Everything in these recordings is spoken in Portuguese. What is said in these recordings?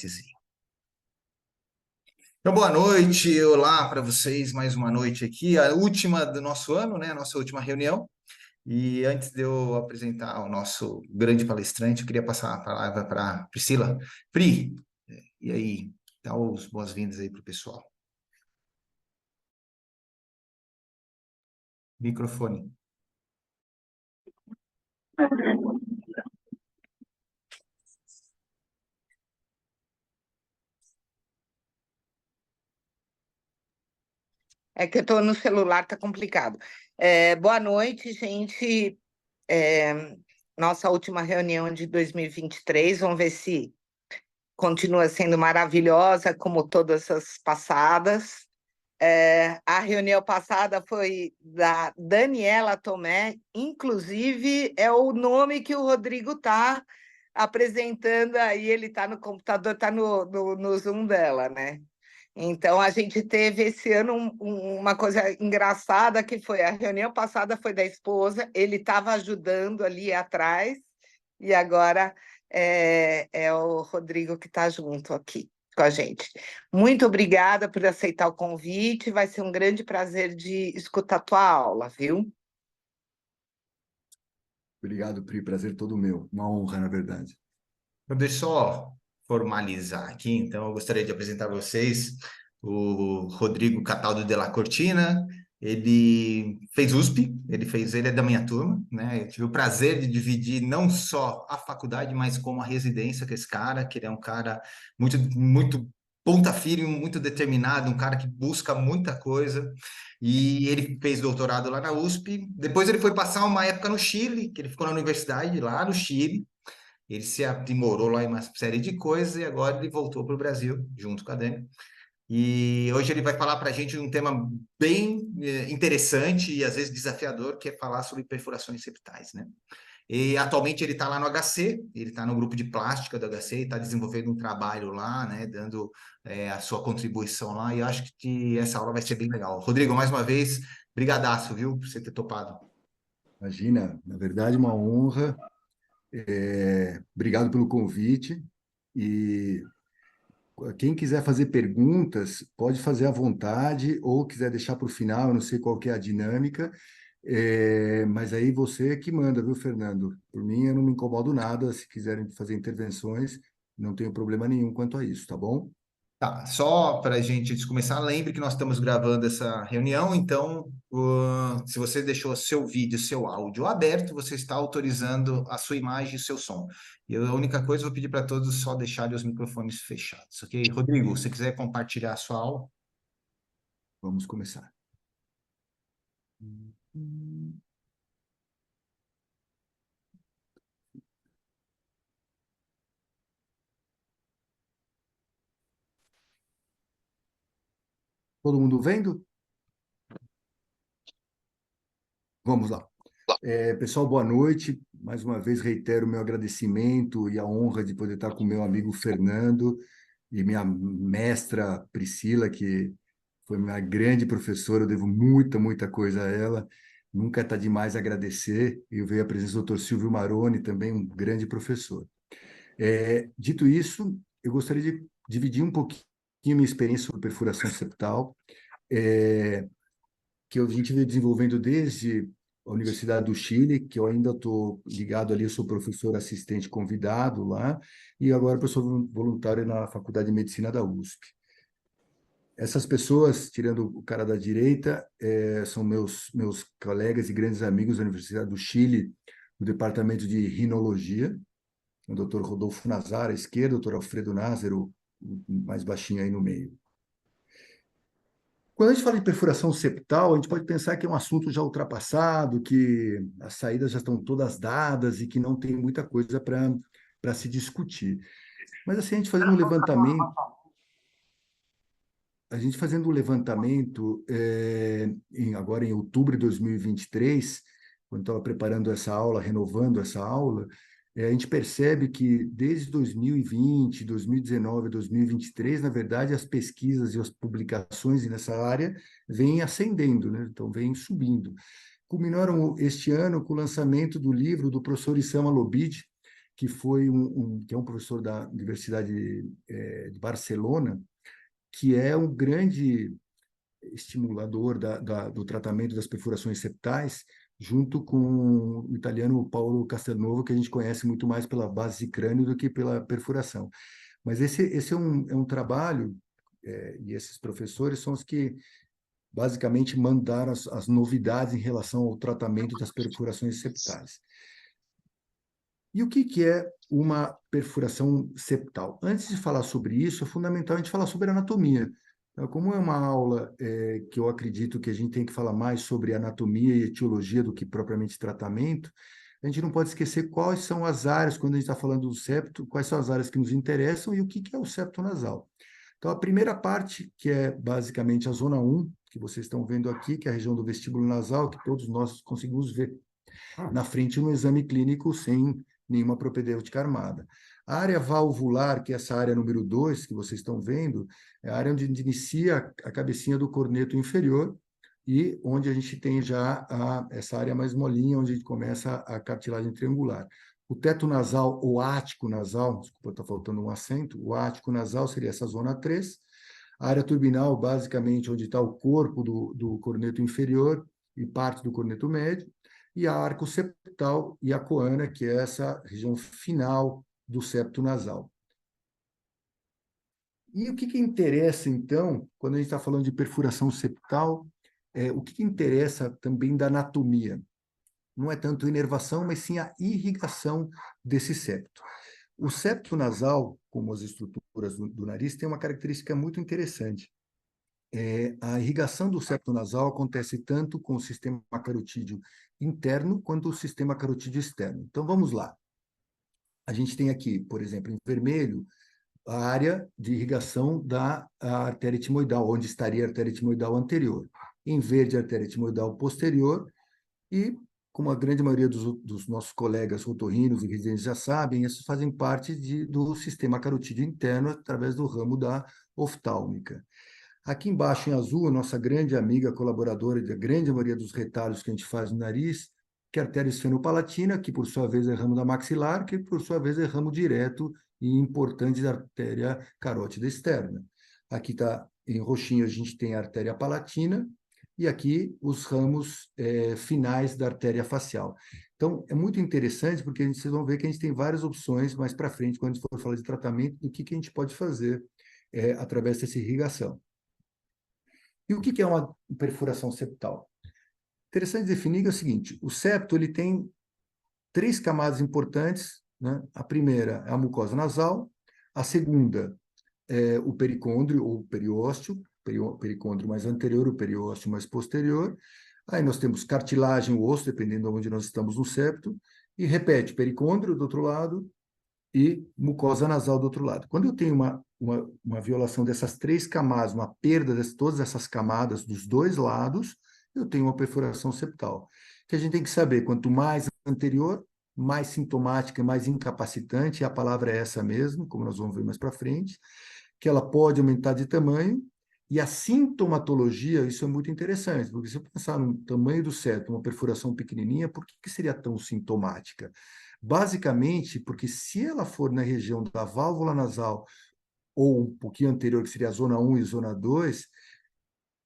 vértice. Então, boa noite, olá para vocês, mais uma noite aqui, a última do nosso ano, né? A nossa última reunião. E antes de eu apresentar o nosso grande palestrante, eu queria passar a palavra para Priscila. Pri, e aí? Dá as boas-vindas aí para o pessoal. Microfone. É que eu estou no celular, tá complicado. Boa noite, gente. Nossa última reunião de 2023, vamos ver se continua sendo maravilhosa, como todas as passadas. A reunião passada foi da Daniela Tomé, inclusive é o nome que o Rodrigo está apresentando aí, ele está no computador, está no Zoom dela, né? Então, a gente teve esse ano uma coisa engraçada, que foi a reunião passada foi da esposa, ele estava ajudando ali atrás, e agora é o Rodrigo que está junto aqui com a gente. Muito obrigada por aceitar o convite, vai ser um grande prazer de escutar a tua aula, viu? Obrigado, Pri, prazer todo meu, uma honra, na verdade. Então, deixa eu só formalizar aqui, então eu gostaria de apresentar a vocês o Rodrigo Cataldo de la Cortina. Ele fez USP, ele é da minha turma, né? Eu tive o prazer de dividir não só a faculdade, mas como a residência com esse cara, que ele é um cara muito ponta firme, muito determinado, um cara que busca muita coisa. E ele fez doutorado lá na USP. Depois ele foi passar uma época no Chile, que ele ficou na universidade lá no Chile. Ele se aprimorou lá em uma série de coisas e agora ele voltou para o Brasil, junto com a Dani. E hoje ele vai falar para a gente de um tema bem interessante e às vezes desafiador, que é falar sobre perfurações septais, né? E atualmente ele está lá no HC, ele está no grupo de plástica do HC, e está desenvolvendo um trabalho lá, né, dando a sua contribuição lá, e eu acho que essa aula vai ser bem legal. Rodrigo, mais uma vez, brigadaço, viu, por você ter topado. Imagina, na verdade, uma honra. Obrigado pelo convite. E quem quiser fazer perguntas, pode fazer à vontade, ou quiser deixar para o final, eu não sei qual que é a dinâmica, mas aí você que manda, viu, Fernando? Por mim, eu não me incomodo nada. Se quiserem fazer intervenções, não tenho problema nenhum quanto a isso, tá bom? Tá, só para a gente começar, lembre que nós estamos gravando essa reunião, então, se você deixou seu vídeo, seu áudio aberto, você está autorizando a sua imagem e o seu som. E a única coisa, eu vou pedir para todos só deixarem os microfones fechados, ok? Rodrigo, se quiser compartilhar a sua aula. Vamos começar. Todo mundo vendo? Vamos lá. Pessoal, boa noite. Mais uma vez reitero o meu agradecimento e a honra de poder estar com meu amigo Fernando e minha mestra Priscila, que foi minha grande professora. Eu devo muita coisa a ela. Nunca está demais agradecer. E eu vejo a presença do Dr. Silvio Maroni, também um grande professor. Dito isso, eu gostaria de dividir um pouquinho minha experiência sobre perfuração septal, que a gente vem desenvolvendo desde a Universidade do Chile, que eu ainda estou ligado ali, eu sou professor assistente convidado lá, e agora professor voluntário na Faculdade de Medicina da USP. Essas pessoas, tirando o cara da direita, são meus colegas e grandes amigos da Universidade do Chile, no departamento de rinologia, o Dr. Rodolfo Nazar à esquerda, o Dr. Alfredo Nazar, o mais baixinho aí no meio. Quando a gente fala de perfuração septal, a gente pode pensar que é um assunto já ultrapassado, que as saídas já estão todas dadas e que não tem muita coisa para se discutir. Mas assim, a gente fazendo um levantamento agora em outubro de 2023, quando estava preparando essa aula, renovando essa aula, a gente percebe que desde 2020, 2019, 2023, na verdade, as pesquisas e as publicações nessa área vêm ascendendo, né? Então, vêm subindo. Culminaram este ano com o lançamento do livro do professor Issama Lobid, que foi que é um professor da Universidade de Barcelona, que é um grande estimulador do tratamento das perfurações septais, junto com o italiano Paolo Castelnuovo, que a gente conhece muito mais pela base de crânio do que pela perfuração. Mas esse é um trabalho, e esses professores são os que basicamente mandaram as novidades em relação ao tratamento das perfurações septais. E o que é uma perfuração septal? Antes de falar sobre isso, é fundamental a gente falar sobre anatomia. Então, como é uma aula que eu acredito que a gente tem que falar mais sobre anatomia e etiologia do que propriamente tratamento, a gente não pode esquecer quais são as áreas, quando a gente está falando do septo, quais são as áreas que nos interessam e o que é o septo nasal. Então, a primeira parte, que é basicamente a zona 1, que vocês estão vendo aqui, que é a região do vestíbulo nasal, que todos nós conseguimos ver na frente no exame clínico sem nenhuma propedêutica armada. A área valvular, que é essa área número 2, que vocês estão vendo, é a área onde inicia a cabecinha do corneto inferior e onde a gente tem já essa área mais molinha, onde a gente começa a cartilagem triangular. O teto nasal ou ático nasal, desculpa, está faltando um acento, o ático nasal seria essa zona 3. A área turbinal, basicamente, onde está o corpo do corneto inferior e parte do corneto médio, e a arco septal e a coana, que é essa região final do septo nasal. E o que interessa, então, quando a gente está falando de perfuração septal, o que interessa também da anatomia? Não é tanto a inervação, mas sim a irrigação desse septo. O septo nasal, como as estruturas do nariz, tem uma característica muito interessante. A irrigação do septo nasal acontece tanto com o sistema carotídeo interno quanto o sistema carotídeo externo. Então, vamos lá. A gente tem aqui, por exemplo, em vermelho, a área de irrigação da artéria etimoidal, onde estaria a artéria etimoidal anterior. Em verde, a artéria etimoidal posterior. E, como a grande maioria dos nossos colegas otorrinos e residentes já sabem, esses fazem parte do sistema carotídeo interno através do ramo da oftálmica. Aqui embaixo, em azul, a nossa grande amiga colaboradora da grande maioria dos retalhos que a gente faz no nariz, que é a artéria esfenopalatina, que por sua vez é ramo da maxilar, que por sua vez é ramo direto e importante da artéria carótida externa. Aqui está em roxinho, a gente tem a artéria palatina, e aqui os ramos finais da artéria facial. Então, é muito interessante, porque vocês vão ver que a gente tem várias opções mais para frente, quando a gente for falar de tratamento, do que a gente pode fazer através dessa irrigação. E o que é uma perfuração septal? Interessante definir que é o seguinte: o septo ele tem 3 camadas importantes, né? A primeira é a mucosa nasal, a segunda é o pericôndrio ou periósteo, pericôndrio mais anterior, o periósteo mais posterior. Aí nós temos cartilagem, o osso, dependendo de onde nós estamos no septo, e repete, pericôndrio do outro lado e mucosa nasal do outro lado. Quando eu tenho uma violação dessas 3 camadas, uma perda de todas essas camadas dos 2 lados, eu tenho uma perfuração septal. Que a gente tem que saber, quanto mais anterior, mais sintomática, mais incapacitante, e a palavra é essa mesmo, como nós vamos ver mais para frente, que ela pode aumentar de tamanho, e a sintomatologia, isso é muito interessante, porque se eu pensar no tamanho do septo, uma perfuração pequenininha, por que seria tão sintomática? Basicamente, porque se ela for na região da válvula nasal, ou um pouquinho anterior, que seria a zona 1 e zona 2,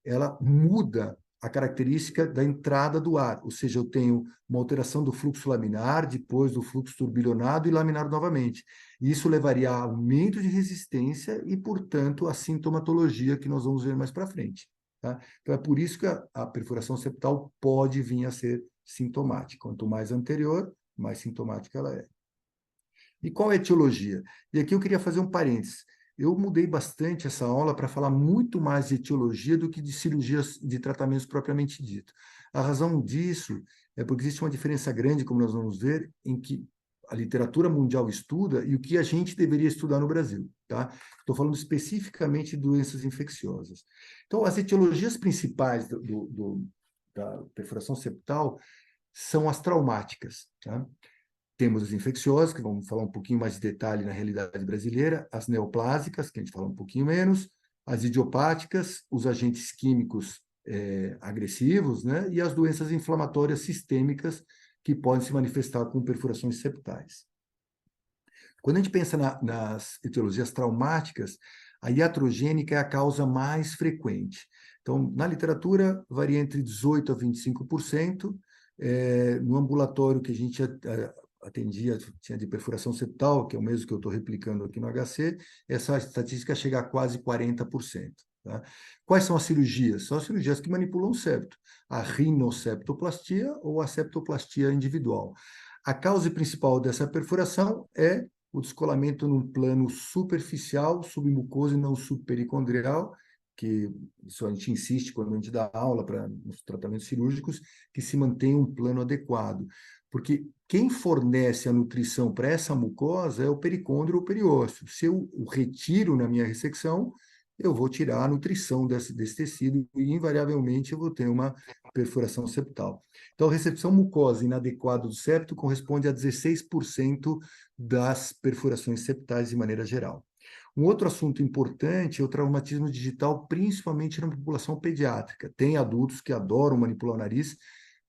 ela muda a característica da entrada do ar, ou seja, eu tenho uma alteração do fluxo laminar, depois do fluxo turbilhonado e laminar novamente. Isso levaria a aumento de resistência e, portanto, a sintomatologia que nós vamos ver mais para frente. Tá? Então, é por isso que a perfuração septal pode vir a ser sintomática. Quanto mais anterior, mais sintomática ela é. E qual é a etiologia? E aqui eu queria fazer um parênteses. Eu mudei bastante essa aula para falar muito mais de etiologia do que de cirurgias de tratamentos propriamente dito. A razão disso é porque existe uma diferença grande, como nós vamos ver, em que a literatura mundial estuda e o que a gente deveria estudar no Brasil. Tá? Estou falando especificamente de doenças infecciosas. Então, as etiologias principais da perfuração septal são as traumáticas. Tá? Temos as infecciosas, que vamos falar um pouquinho mais de detalhe na realidade brasileira, as neoplásicas, que a gente fala um pouquinho menos, as idiopáticas, os agentes químicos agressivos, né? E as doenças inflamatórias sistêmicas, que podem se manifestar com perfurações septais. Quando a gente pensa nas etiologias traumáticas, a iatrogênica é a causa mais frequente. Então, na literatura, varia entre 18% a 25%. No ambulatório que a gente atendia, tinha de perfuração septal, que é o mesmo que eu estou replicando aqui no HC, essa estatística chega a quase 40%. Tá? Quais são as cirurgias? São as cirurgias que manipulam o septo. A rinoceptoplastia ou a septoplastia individual. A causa principal dessa perfuração é o descolamento num plano superficial, submucoso e não subpericondrial, que isso a gente insiste quando a gente dá aula nos tratamentos cirúrgicos, que se mantenha um plano adequado. Porque quem fornece a nutrição para essa mucosa é o pericôndrio ou periósteo. Se eu o retiro na minha ressecção, eu vou tirar a nutrição desse tecido e, invariavelmente, eu vou ter uma perfuração septal. Então, a recepção mucosa inadequada do septo corresponde a 16% das perfurações septais de maneira geral. Um outro assunto importante é o traumatismo digital, principalmente na população pediátrica. Tem adultos que adoram manipular o nariz,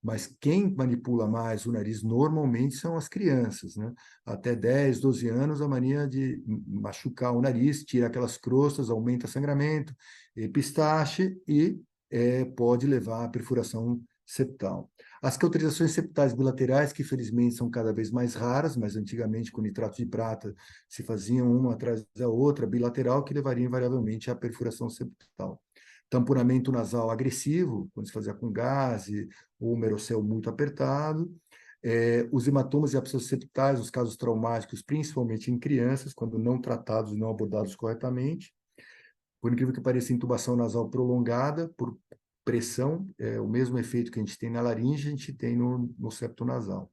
mas quem manipula mais o nariz normalmente são as crianças, né? Até 10, 12 anos, a mania de machucar o nariz, tira aquelas crostas, aumenta sangramento, epistaxe e pode levar à perfuração septal. As cauterizações septais bilaterais, que felizmente são cada vez mais raras, mas antigamente com nitrato de prata se faziam uma atrás da outra, bilateral, que levaria invariavelmente à perfuração septal. Tamponamento nasal agressivo, quando se fazia com gaze, ou um merocel muito apertado. Os hematomas e abscessos septais, os casos traumáticos, principalmente em crianças, quando não tratados e não abordados corretamente. Por incrível que pareça, intubação nasal prolongada por pressão, o mesmo efeito que a gente tem na laringe, a gente tem no septo nasal.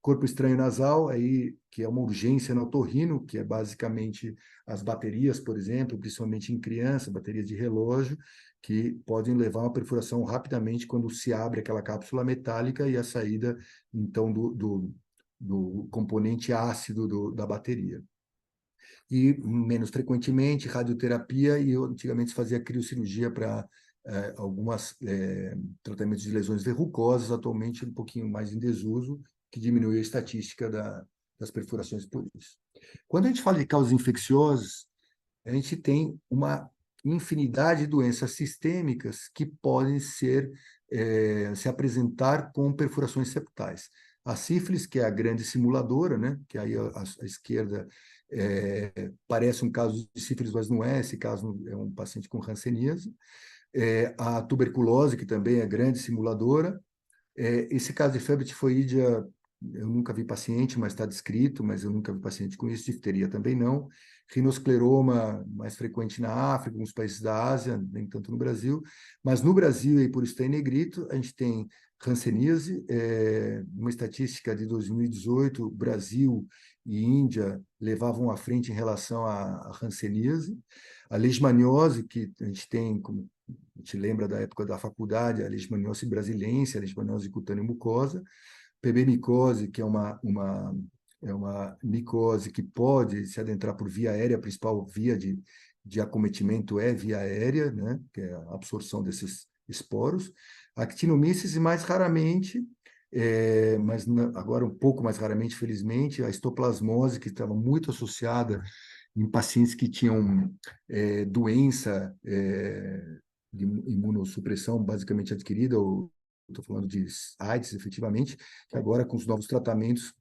Corpo estranho nasal, aí, que é uma urgência no otorrino, que é basicamente as baterias, por exemplo, principalmente em criança, baterias de relógio, que podem levar a uma perfuração rapidamente quando se abre aquela cápsula metálica e a saída, então, do componente ácido da bateria. E, menos frequentemente, radioterapia, e antigamente se fazia criocirurgia para alguns tratamentos de lesões verrucosas, atualmente um pouquinho mais em desuso, que diminuiu a estatística das perfurações por isso. Quando a gente fala de causas infecciosas, a gente tem uma infinidade de doenças sistêmicas que podem se apresentar com perfurações septais. A sífilis, que é a grande simuladora, né? Que aí a esquerda parece um caso de sífilis, mas não é. Esse caso é um paciente com hanseníase. A tuberculose, que também é grande simuladora. Esse caso de febre tifoídea, eu nunca vi paciente, mas está descrito, mas eu nunca vi paciente com isso, difteria também não. Rinoscleroma, mais frequente na África, alguns países da Ásia, nem tanto no Brasil. Mas no Brasil, e por isso está em negrito, a gente tem hanseníase, uma estatística de 2018, Brasil e Índia levavam à frente em relação à hanseníase. A leishmaniose, que a gente tem, como a gente lembra da época da faculdade, a leishmaniose brasilense, a leishmaniose cutânea mucosa, PB-micose, que é uma micose que pode se adentrar por via aérea, a principal via de acometimento é via aérea, né, que é a absorção desses esporos. Actinomyces e mais raramente, mas agora um pouco mais raramente, felizmente, a histoplasmose, que estava muito associada em pacientes que tinham doença de imunossupressão basicamente adquirida, ou estou falando de AIDS, efetivamente, que agora, com os novos tratamentos,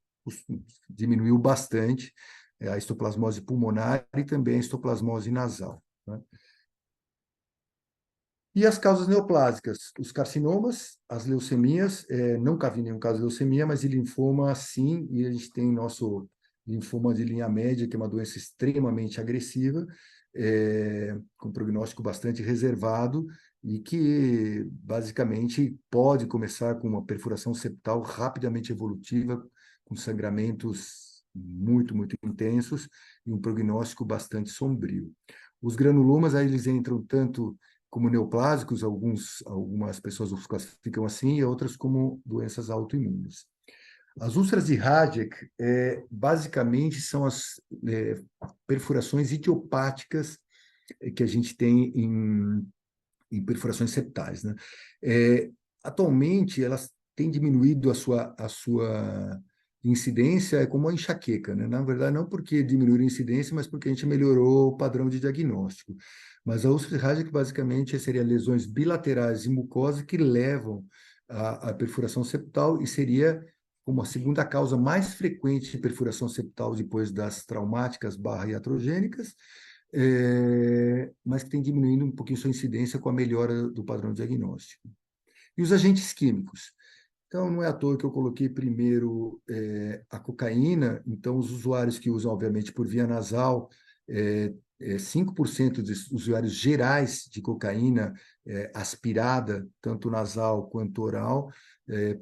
diminuiu bastante a histoplasmose pulmonar e também a histoplasmose nasal. Né? E as causas neoplásicas, os carcinomas, as leucemias, nunca vi nenhum caso de leucemia, mas de linfoma, sim, e a gente tem nosso linfoma de linha média, que é uma doença extremamente agressiva, com prognóstico bastante reservado, e que, basicamente, pode começar com uma perfuração septal rapidamente evolutiva, com sangramentos muito, muito intensos, e um prognóstico bastante sombrio. Os granulomas, aí eles entram tanto como neoplásicos, algumas pessoas os classificam assim, e outras como doenças autoimunes. As úlceras de Haddock, basicamente, são as perfurações idiopáticas que a gente tem em perfurações septais. Né? Atualmente, elas têm diminuído a sua incidência é como a enxaqueca, né? Na verdade, não porque diminuiu a incidência, mas porque a gente melhorou o padrão de diagnóstico. Mas a úlcera hemorrágica, basicamente, seria lesões bilaterais de mucosa que levam à perfuração septal e seria como a segunda causa mais frequente de perfuração septal depois das traumáticas barra iatrogênicas, mas que tem diminuindo um pouquinho sua incidência com a melhora do padrão diagnóstico. E os agentes químicos? Então, não é à toa que eu coloquei primeiro a cocaína. Então, os usuários que usam, obviamente, por via nasal, 5% dos usuários gerais de cocaína aspirada, tanto nasal quanto oral,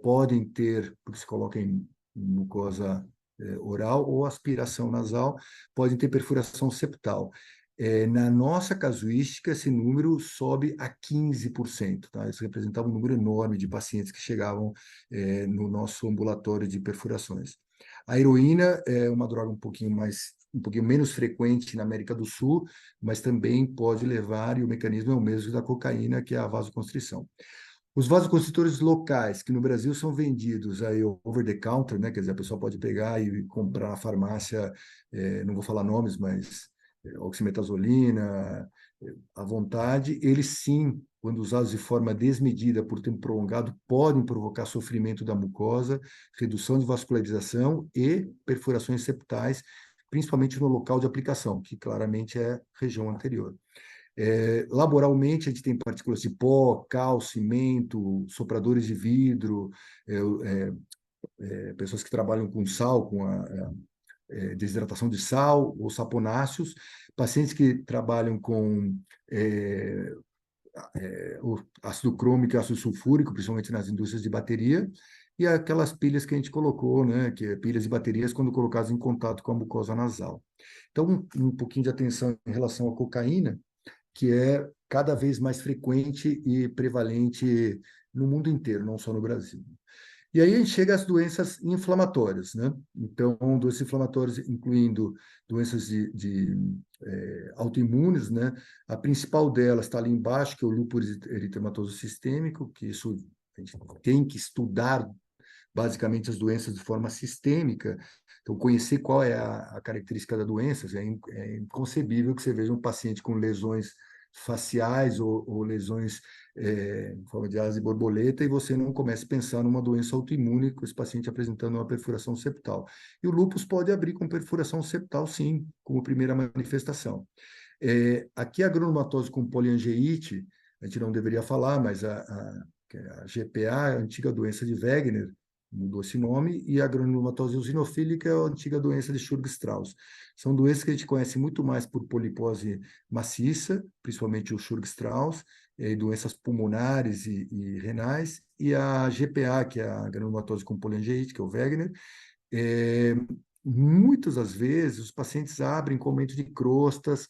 podem ter, porque se coloca em mucosa oral ou aspiração nasal, podem ter perfuração septal. Na nossa casuística, esse número sobe a 15%, tá? Isso representava um número enorme de pacientes que chegavam no nosso ambulatório de perfurações. A heroína é uma droga um pouquinho menos frequente na América do Sul, mas também pode levar, e o mecanismo é o mesmo da cocaína, que é a vasoconstrição. Os vasoconstritores locais, que no Brasil são vendidos aí over the counter, né? Quer dizer, a pessoa pode pegar e comprar na farmácia, não vou falar nomes, mas oximetazolina, à vontade, eles sim, quando usados de forma desmedida por tempo prolongado, podem provocar sofrimento da mucosa, redução de vascularização e perfurações septais, principalmente no local de aplicação, que claramente é região anterior. Laboralmente, a gente tem partículas de pó, cal, cimento, sopradores de vidro, pessoas que trabalham com sal, com a desidratação de sal ou saponáceos, pacientes que trabalham com o ácido crômico e ácido sulfúrico, principalmente nas indústrias de bateria, e aquelas pilhas que a gente colocou, né, que é pilhas e baterias quando colocadas em contato com a mucosa nasal. Então, um pouquinho de atenção em relação à cocaína, que é cada vez mais frequente e prevalente no mundo inteiro, não só no Brasil. E aí a gente chega às doenças inflamatórias, né? Então, doenças inflamatórias incluindo doenças autoimunes, né? A principal delas está ali embaixo, que é o lúpus eritematoso sistêmico, que isso a gente tem que estudar basicamente as doenças de forma sistêmica. Então, conhecer qual é a característica da doença, é inconcebível que você veja um paciente com lesões faciais ou lesões em forma de asa de borboleta e você não comece a pensar numa doença autoimune com esse paciente apresentando uma perfuração septal. E o lúpus pode abrir com perfuração septal, sim, como primeira manifestação. Aqui a granulomatose com poliangeite, a gente não deveria falar, mas a GPA é a antiga doença de Wegener, mudou esse nome, e a granulomatose eosinofílica é a antiga doença de Churg-Strauss. São doenças que a gente conhece muito mais por polipose maciça, principalmente o Churg-Strauss, doenças pulmonares e renais, e a GPA, que é a granulomatose com poliangeite, que é o Wegener. Muitas das vezes os pacientes abrem com aumento de crostas,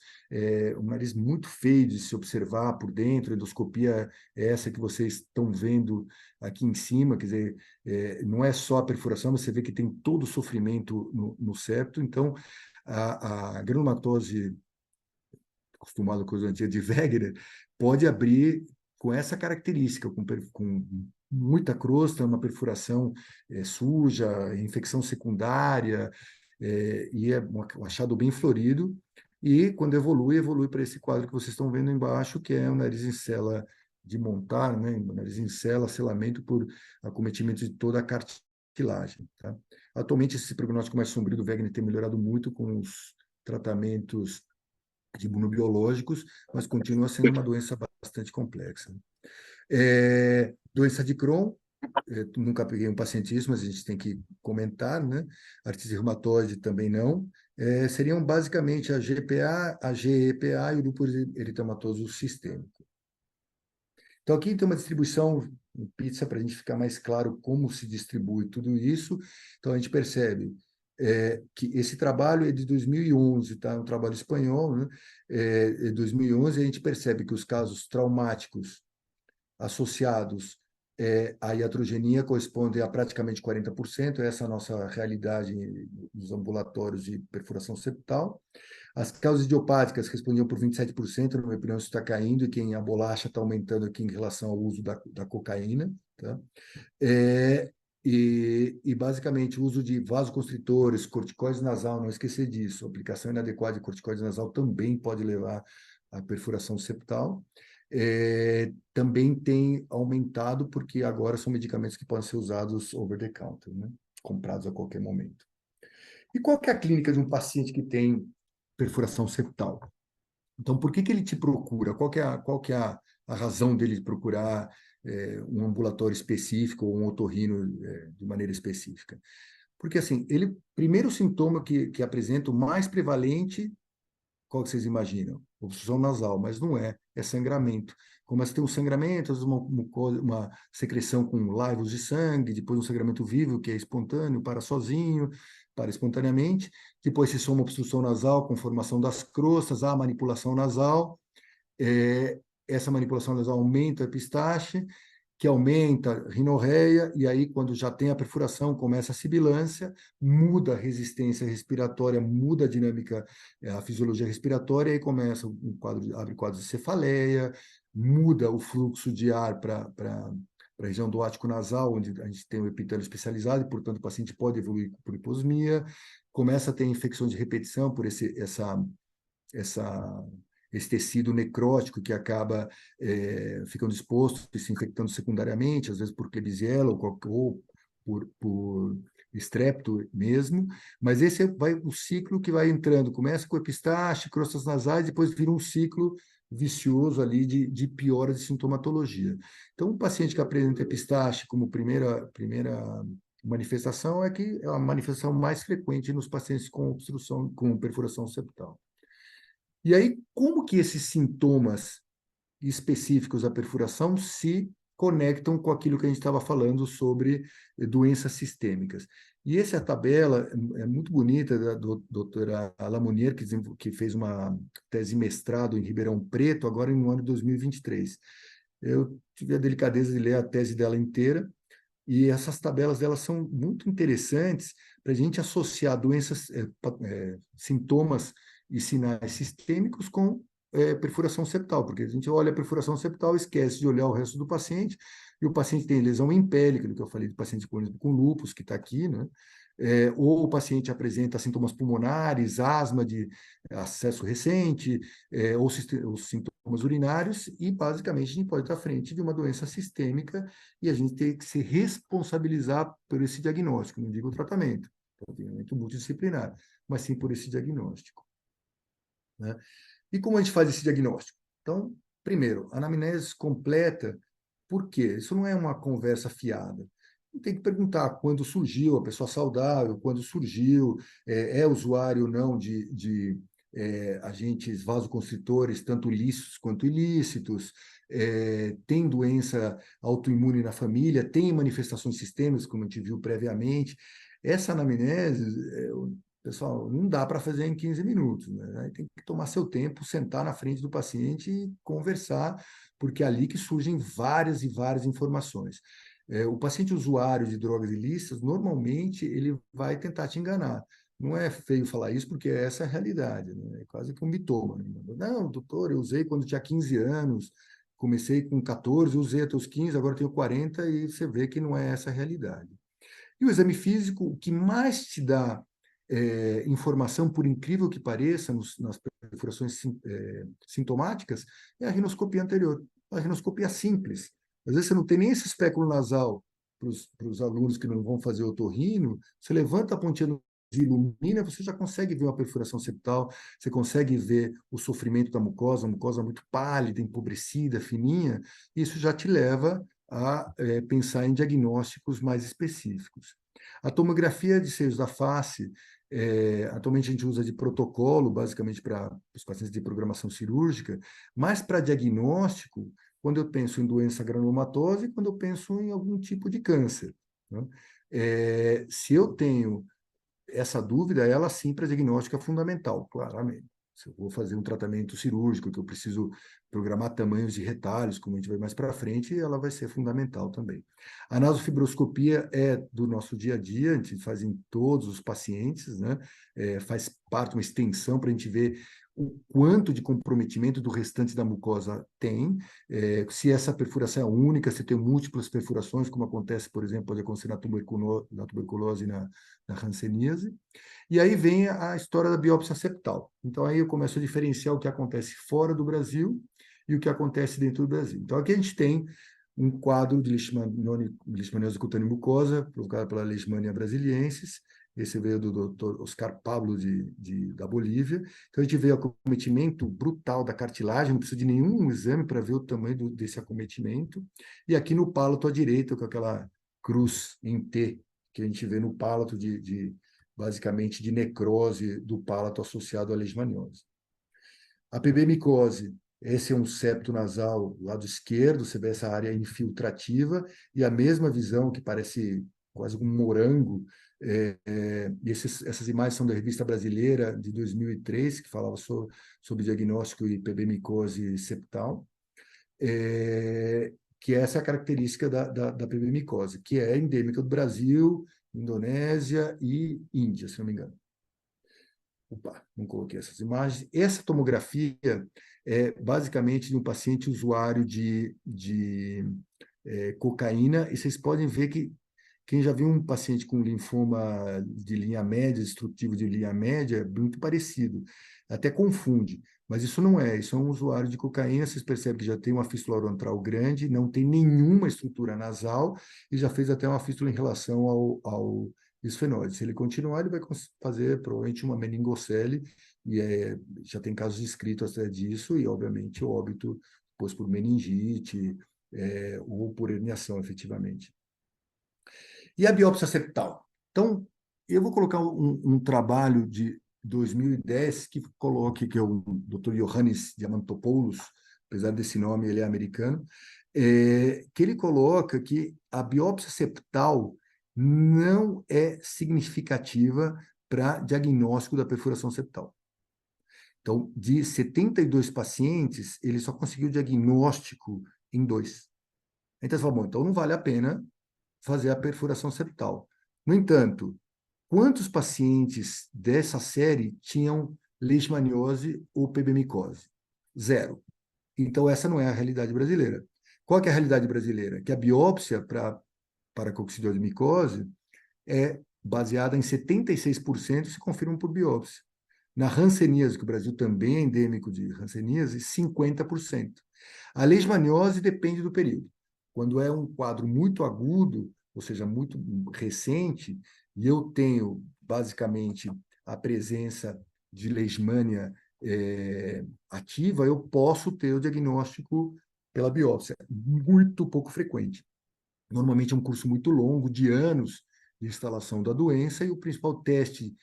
um nariz muito feio de se observar por dentro, a endoscopia é essa que vocês estão vendo aqui em cima, quer dizer, não é só a perfuração, você vê que tem todo o sofrimento no septo. Então, a granulomatose, acostumado com a antiga de Wegener, pode abrir com essa característica, com muita crosta, uma perfuração suja, infecção secundária, e é um achado bem florido. E quando evolui para esse quadro que vocês estão vendo embaixo, que é o nariz em cela de montar, né? O nariz em cela, selamento por acometimento de toda a cartilagem. Tá? Atualmente, esse prognóstico mais sombrio do Wegener tem melhorado muito com os tratamentos de imunobiológicos, mas continua sendo uma doença bastante complexa. Doença de Crohn, nunca peguei um paciente isso, mas a gente tem que comentar, né? Artrite reumatoide também não. Seriam basicamente a GPA, a GEPA e o lúpus eritematoso sistêmico. Então, aqui tem uma distribuição em pizza para a gente ficar mais claro como se distribui tudo isso. Então, a gente percebe que esse trabalho é de 2011, tá? É um trabalho espanhol, né? 2011, a gente percebe que os casos traumáticos associados à iatrogenia correspondem a praticamente 40%, essa é a nossa realidade nos ambulatórios de perfuração septal. As causas idiopáticas respondiam por 27%, na minha opinião isso está caindo, e quem a bolacha está aumentando aqui em relação ao uso da cocaína. Tá? E basicamente, o uso de vasoconstritores, corticoide nasal, não esquecer disso. A aplicação inadequada de corticoide nasal também pode levar à perfuração septal. Também tem aumentado, porque agora são medicamentos que podem ser usados over the counter, né? Comprados a qualquer momento. E qual que é a clínica de um paciente que tem perfuração septal? Então, por que ele te procura? Qual que é a razão dele procurar um ambulatório específico ou um otorrino de maneira específica? Porque, assim, primeiro sintoma que apresenta o mais prevalente, qual que vocês imaginam? Obstrução nasal, mas não é sangramento. Começa a ter um sangramento, às vezes uma secreção com laivos de sangue, depois um sangramento vivo, que é espontâneo, para sozinho, para espontaneamente, depois se soma obstrução nasal com formação das crostas, a manipulação nasal, é, essa manipulação nasal aumenta a epistaxe, que aumenta a rinorreia, e aí, quando já tem a perfuração, começa a sibilância, muda a resistência respiratória, muda a dinâmica, a fisiologia respiratória, e aí começa um quadro, abre quadros de cefaleia, muda o fluxo de ar para a região do ático nasal, onde a gente tem o epitélio especializado, e, portanto, o paciente pode evoluir por hiposmia, começa a ter infecção de repetição por esse tecido necrótico que acaba ficando exposto e se infectando secundariamente, às vezes por Klebsiella ou por estrepto mesmo, mas esse vai o ciclo que vai entrando, começa com epistaxe, crostas nasais, depois vira um ciclo vicioso ali de piora de sintomatologia. Então, um paciente que apresenta epistaxe como primeira manifestação é a manifestação mais frequente nos pacientes com obstrução, com perfuração septal. E aí, como que esses sintomas específicos da perfuração se conectam com aquilo que a gente estava falando sobre doenças sistêmicas? E essa tabela é muito bonita, da doutora Lamonier, que fez uma tese mestrado em Ribeirão Preto, agora no ano de 2023. Eu tive a delicadeza de ler a tese dela inteira, e essas tabelas delas são muito interessantes para a gente associar doenças, sintomas e sinais sistêmicos com perfuração septal, porque a gente olha a perfuração septal, esquece de olhar o resto do paciente, e o paciente tem lesão empélica, que eu falei do paciente com lúpus, que está aqui, né? Ou o paciente apresenta sintomas pulmonares, asma de acesso recente, ou os sintomas urinários, e basicamente a gente pode estar à frente de uma doença sistêmica e a gente tem que se responsabilizar por esse diagnóstico, não digo o tratamento multidisciplinar, mas sim por esse diagnóstico, né? E como a gente faz esse diagnóstico? Então, primeiro, anamnese completa. Por quê? Isso não é uma conversa fiada. Tem que perguntar quando surgiu a pessoa saudável, quando surgiu, usuário ou não de agentes vasoconstritores, tanto lícitos quanto ilícitos, tem doença autoimune na família, tem manifestações sistêmicas, como a gente viu previamente. Essa anamnese, pessoal, não dá para fazer em 15 minutos, né? Tem que tomar seu tempo, sentar na frente do paciente e conversar, porque é ali que surgem várias e várias informações. O paciente usuário de drogas ilícitas, normalmente, ele vai tentar te enganar. Não é feio falar isso, porque essa é a realidade, né? É quase que um mitômano. Não, doutor, eu usei quando tinha 15 anos, comecei com 14, usei até os 15, agora tenho 40, e você vê que não é essa a realidade. E o exame físico, o que mais te dá informação, por incrível que pareça, nas perfurações sintomáticas, é a rinoscopia anterior, a rinoscopia simples. Às vezes você não tem nem esse espéculo nasal para os alunos que não vão fazer otorrino, você levanta a pontinha do ilumina, você já consegue ver uma perfuração septal, você consegue ver o sofrimento da mucosa, a mucosa muito pálida, empobrecida, fininha, isso já te leva a pensar em diagnósticos mais específicos. A tomografia de seios da face, atualmente a gente usa de protocolo, basicamente para os pacientes de programação cirúrgica, mas para diagnóstico, quando eu penso em doença granulomatose, quando eu penso em algum tipo de câncer, né? Se eu tenho essa dúvida, ela sim para diagnóstico é fundamental, claramente. Se eu vou fazer um tratamento cirúrgico, que eu preciso programar tamanhos de retalhos, como a gente vai mais para frente, ela vai ser fundamental também. A nasofibroscopia é do nosso dia a dia, a gente faz em todos os pacientes, né? Faz parte de uma extensão para a gente ver o quanto de comprometimento do restante da mucosa tem, se essa perfuração é única, se tem múltiplas perfurações, como acontece, por exemplo, pode acontecer na tuberculose e na hanseníase. E aí vem a história da biópsia septal. Então, aí eu começo a diferenciar o que acontece fora do Brasil e o que acontece dentro do Brasil. Então, aqui a gente tem um quadro de leishmaniose cutânea mucosa, provocada pela Leishmania brasiliensis. Esse veio do Dr. Oscar Pablo, da Bolívia. Então, a gente vê o acometimento brutal da cartilagem, não precisa de nenhum exame para ver o tamanho desse acometimento. E aqui no palato à direita, com aquela cruz em T, que a gente vê no palato basicamente de necrose do palato associado à leishmaniose. A PB-micose, esse é um septo nasal lado esquerdo, você vê essa área infiltrativa, e a mesma visão que parece quase um morango. Essas imagens são da Revista Brasileira de 2003, que falava sobre diagnóstico e PB-micose septal, que essa é a característica da PB-micose, que é endêmica do Brasil, Indonésia e Índia, se não me engano. Opa, não coloquei essas imagens. Essa tomografia é basicamente de um paciente usuário de cocaína, e vocês podem ver que quem já viu um paciente com linfoma de linha média, destrutivo de linha média, é muito parecido. Até confunde, mas isso não é. Isso é um usuário de cocaína, vocês percebem que já tem uma fístula oroantral grande, não tem nenhuma estrutura nasal e já fez até uma fístula em relação ao esfenóide. Se ele continuar, ele vai fazer provavelmente uma meningocele, e já tem casos escritos até disso, e obviamente o óbito depois por meningite ou por herniação, efetivamente. E a biópsia septal? Então, eu vou colocar um trabalho de 2010 que é o Dr. Ioannis Diamantopoulos, apesar desse nome, ele é americano, que ele coloca que a biópsia septal não é significativa para diagnóstico da perfuração septal. Então, de 72 pacientes, ele só conseguiu diagnóstico em 2. Então, você fala, bom, então não vale a pena fazer a perfuração septal. No entanto, quantos pacientes dessa série tinham leishmaniose ou PB-micose? 0. Então, essa não é a realidade brasileira. Qual que é a realidade brasileira? Que a biópsia para coccidiose de micose é baseada em 76% se confirmam por biópsia. Na hanseníase, que o Brasil também é endêmico de hanseníase, 50%. A leishmaniose depende do período. Quando é um quadro muito agudo, ou seja, muito recente, e eu tenho, basicamente, a presença de leishmania ativa, eu posso ter o diagnóstico pela biópsia. Muito pouco frequente. Normalmente é um curso muito longo, de anos, de instalação da doença, e o principal teste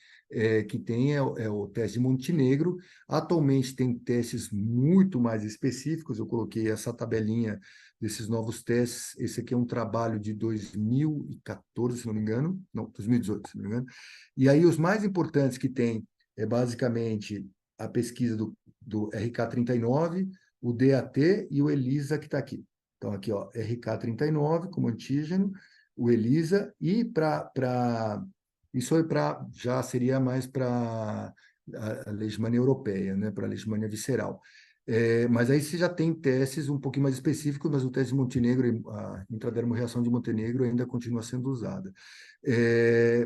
que tem é o teste de Montenegro. Atualmente tem testes muito mais específicos, eu coloquei essa tabelinha desses novos testes. Esse aqui é um trabalho de 2014, se não me engano, não, 2018, se não me engano. E aí os mais importantes que tem é basicamente a pesquisa do RK39, o DAT e o ELISA, que está aqui. Então, aqui, ó, RK39 como antígeno, o ELISA, e isso já seria mais para a leishmania europeia, né, para a leishmania visceral. Mas aí você já tem testes um pouquinho mais específicos, mas o teste de Montenegro, a intradermorreação de Montenegro ainda continua sendo usada.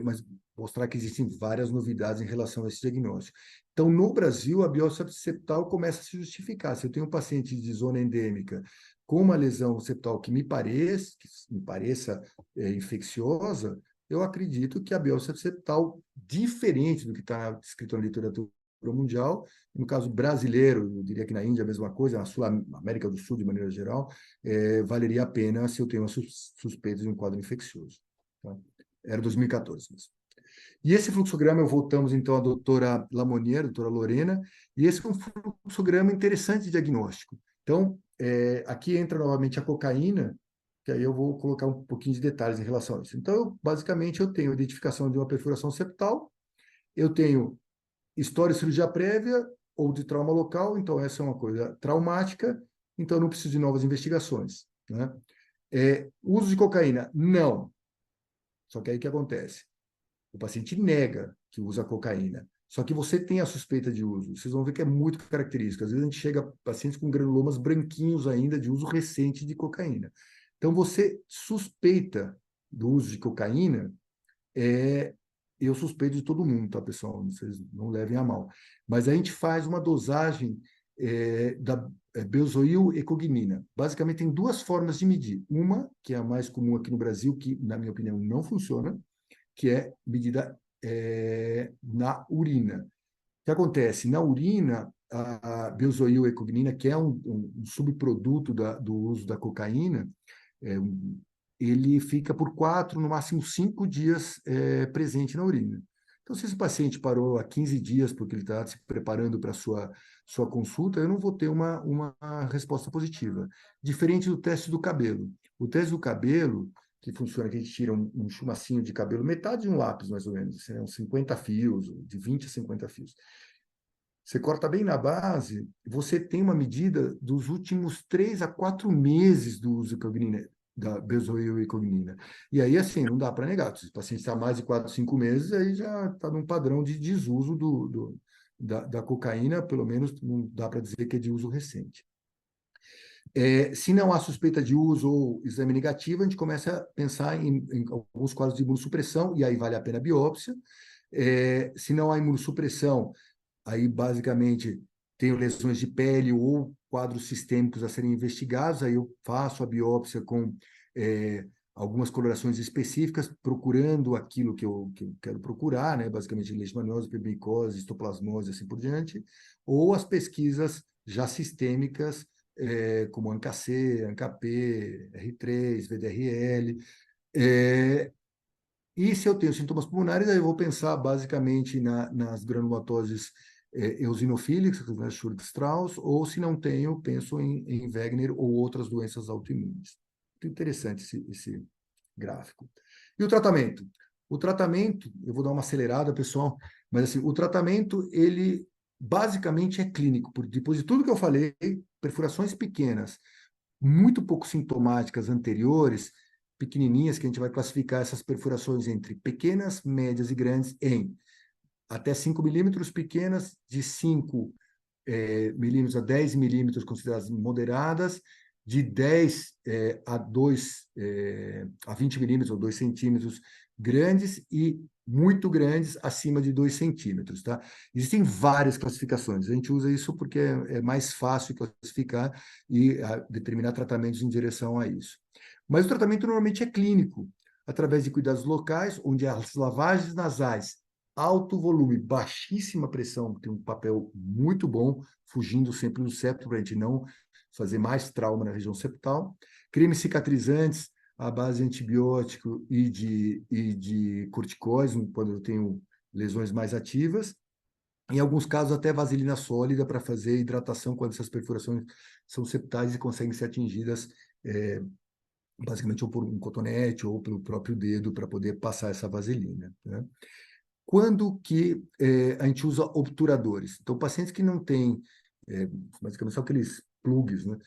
Mas mostrar que existem várias novidades em relação a esse diagnóstico. Então, no Brasil, a biópsia septal começa a se justificar. Se eu tenho um paciente de zona endêmica com uma lesão septal que me pareça infecciosa, eu acredito que a biópsia septal, diferente do que está escrito na literatura mundial, no caso brasileiro, eu diria que na Índia a mesma coisa, na Sul-América do Sul, de maneira geral, valeria a pena se eu tenho uma suspeita de um quadro infeccioso. Tá? Era 2014 mesmo. E esse fluxograma, voltamos então à doutora Lamonier, doutora Lorena, e esse é um fluxograma interessante de diagnóstico. Então, aqui entra novamente a cocaína, que aí eu vou colocar um pouquinho de detalhes em relação a isso. Então, basicamente, eu tenho identificação de uma perfuração septal, eu tenho história de cirurgia prévia ou de trauma local, então essa é uma coisa traumática, então eu não preciso de novas investigações. Né? Uso de cocaína? Não. Só que aí o que acontece? O paciente nega que usa cocaína. Só que você tem a suspeita de uso. Vocês vão ver que é muito característico. Às vezes a gente chega a pacientes com granulomas branquinhos ainda de uso recente de cocaína. Então, você suspeita do uso de cocaína, eu suspeito de todo mundo, tá, pessoal? Vocês não levem a mal. Mas a gente faz uma dosagem da benzoil e cognina. Basicamente, tem duas formas de medir. Uma, que é a mais comum aqui no Brasil, que, na minha opinião, não funciona, que é medida na urina. O que acontece? Na urina, a benzoil e cognina, que é um subproduto do uso da cocaína, é, ele fica por 4, no máximo 5 dias presente na urina. Então, se esse paciente parou há 15 dias porque ele está se preparando para a sua consulta, eu não vou ter uma resposta positiva. Diferente do teste do cabelo. O teste do cabelo, que funciona, que a gente tira um chumacinho de cabelo, metade de um lápis, mais ou menos, uns 50 fios, de 20 a 50 fios. Você corta bem na base, você tem uma medida dos últimos 3 a 4 meses do uso da benzoil e cognina. E aí, assim, não dá para negar. Se o paciente está mais de 4, 5 meses, aí já está num padrão de desuso da cocaína, pelo menos não dá para dizer que é de uso recente. Se não há suspeita de uso ou exame negativo, a gente começa a pensar em alguns quadros de imunossupressão, e aí vale a pena a biópsia. Se não há imunossupressão, aí, basicamente, tenho lesões de pele ou quadros sistêmicos a serem investigados, aí eu faço a biópsia com algumas colorações específicas, procurando aquilo que eu quero procurar, né? Basicamente, leishmaniose, pigmicose, histoplasmose, assim por diante, ou as pesquisas já sistêmicas, como ANCA-C, ANCA-P, R3, VDRL. E se eu tenho sintomas pulmonares, aí eu vou pensar basicamente nas granulomatoses eosinofílicas, né, Churg-Strauss, ou se não tenho, penso em Wegener ou outras doenças autoimunes. Muito interessante esse gráfico. E o tratamento? O tratamento, eu vou dar uma acelerada, pessoal, mas assim, o tratamento, ele basicamente é clínico. Depois de tudo que eu falei, perfurações pequenas, muito pouco sintomáticas anteriores, pequenininhas, que a gente vai classificar essas perfurações entre pequenas, médias e grandes em até 5 milímetros, pequenas, de 5 milímetros a 10 milímetros, consideradas moderadas, de 10 a 20 milímetros, ou 2 centímetros, grandes, e muito grandes, acima de 2 centímetros. Tá? Existem várias classificações. A gente usa isso porque é mais fácil classificar e determinar tratamentos em direção a isso. Mas o tratamento normalmente é clínico, através de cuidados locais, onde as lavagens nasais, alto volume, baixíssima pressão, tem um papel muito bom, fugindo sempre do septo, para a gente não fazer mais trauma na região septal. Cremes cicatrizantes à base de antibiótico e de corticóides, quando eu tenho lesões mais ativas. Em alguns casos, até vaselina sólida para fazer hidratação quando essas perfurações são septais e conseguem ser atingidas basicamente ou por um cotonete ou pelo próprio dedo para poder passar essa vaselina, né? Quando que a gente usa obturadores? Então, pacientes que não têm, basicamente, só aqueles plugs, né?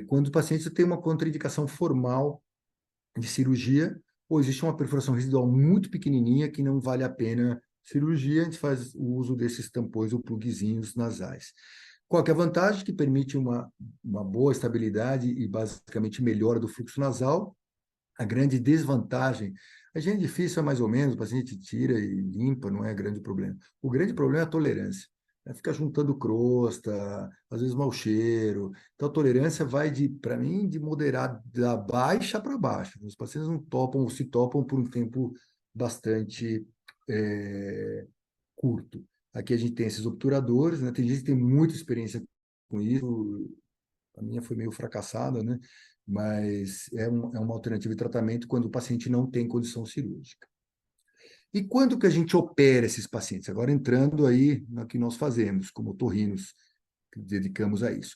Quando o paciente tem uma contraindicação formal de cirurgia, ou existe uma perfuração residual muito pequenininha que não vale a pena cirurgia, a gente faz o uso desses tampões ou plugzinhos nasais. Qual que é a vantagem? Que permite uma boa estabilidade e, basicamente, melhora do fluxo nasal. A grande desvantagem, a higiene difícil é mais ou menos, o paciente tira e limpa, não é grande problema. O grande problema é a tolerância. Fica juntando crosta, às vezes mau cheiro. Então, a tolerância vai, para mim, de moderada, da baixa para baixa. Os pacientes não topam ou se topam por um tempo bastante curto. Aqui a gente tem esses obturadores, né? Tem gente que tem muita experiência com isso, a minha foi meio fracassada, né? Mas é uma alternativa de tratamento quando o paciente não tem condição cirúrgica. E quando que a gente opera esses pacientes? Agora entrando aí no que nós fazemos, como otorrinos, que dedicamos a isso.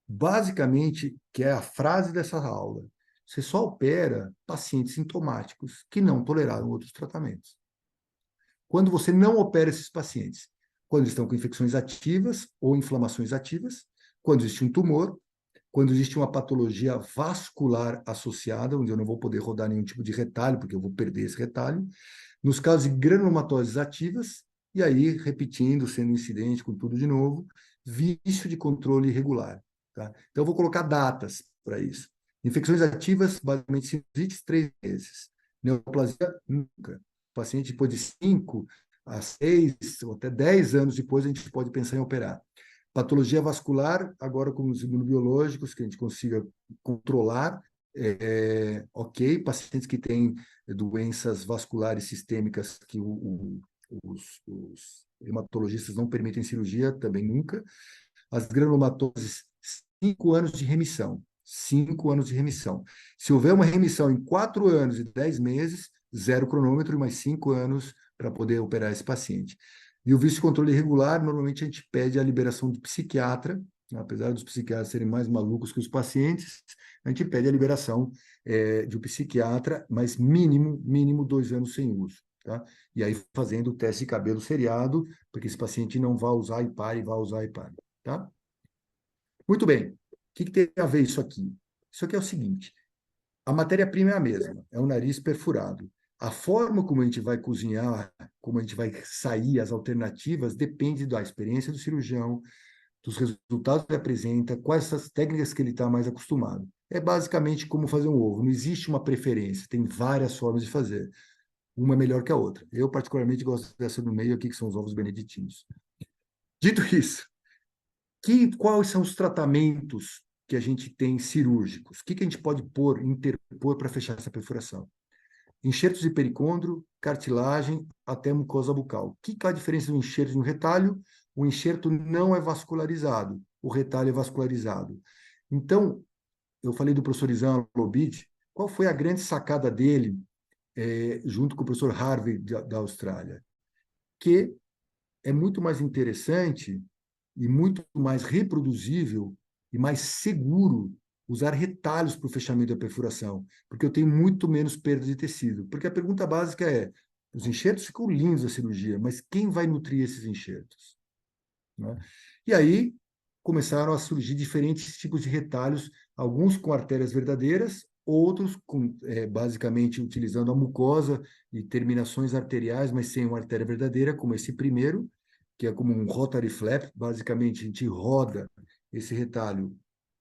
Basicamente, que é a frase dessa aula, você só opera pacientes sintomáticos que não toleraram outros tratamentos. Quando você não opera esses pacientes? Quando estão com infecções ativas ou inflamações ativas, quando existe um tumor, quando existe uma patologia vascular associada, onde eu não vou poder rodar nenhum tipo de retalho, porque eu vou perder esse retalho. Nos casos de granulomatoses ativas, E aí, repetindo, sendo incidente com tudo de novo, vício de controle irregular. Tá? Então, eu vou colocar datas para isso. Infecções ativas, basicamente, sinusite, 3 meses. Neoplasia, nunca. O paciente, depois de 5 a 6 ou até 10 anos depois, a gente pode pensar em operar. Patologia vascular, agora com os imunobiológicos, que a gente consiga controlar, ok. Pacientes que têm doenças vasculares sistêmicas que os hematologistas não permitem cirurgia, também nunca. As granulomatoses, 5 anos de remissão. 5 anos de remissão. Se houver uma remissão em 4 anos e 10 meses, 0 cronômetro e mais 5 anos para poder operar esse paciente. E o vício de controle irregular, normalmente a gente pede a liberação do psiquiatra, apesar dos psiquiatras serem mais malucos que os pacientes, a gente pede a liberação de um psiquiatra, mas mínimo 2 anos sem uso. Tá? E aí fazendo o teste de cabelo seriado, porque esse paciente não vai usar e pare, vai usar e pare. Tá? Muito bem. O que tem a ver isso aqui? Isso aqui é o seguinte: a matéria-prima é a mesma, é o nariz perfurado. A forma como a gente vai cozinhar, como a gente vai sair, as alternativas, depende da experiência do cirurgião, dos resultados que ele apresenta, quais essas técnicas que ele está mais acostumado. É basicamente como fazer um ovo. Não existe uma preferência, tem várias formas de fazer. Uma é melhor que a outra. Eu, particularmente, gosto dessa do meio aqui, que são os ovos beneditinos. Dito isso, quais são os tratamentos que a gente tem cirúrgicos? O que a gente pode interpor para fechar essa perfuração? Enxertos de pericôndrio, cartilagem, até mucosa bucal. Qual a diferença do enxerto e um retalho? O enxerto não é vascularizado, o retalho é vascularizado. Então, eu falei do professor Isam Lobit, qual foi a grande sacada dele, junto com o professor Harvey da Austrália? Que é muito mais interessante e muito mais reproduzível e mais seguro usar retalhos para o fechamento da perfuração, porque eu tenho muito menos perda de tecido. Porque a pergunta básica é: os enxertos ficam lindos na cirurgia, mas quem vai nutrir esses enxertos? Né? E aí começaram a surgir diferentes tipos de retalhos, alguns com artérias verdadeiras, outros com, basicamente utilizando a mucosa e terminações arteriais, mas sem uma artéria verdadeira, como esse primeiro, que é como um rotary flap. Basicamente, a gente roda esse retalho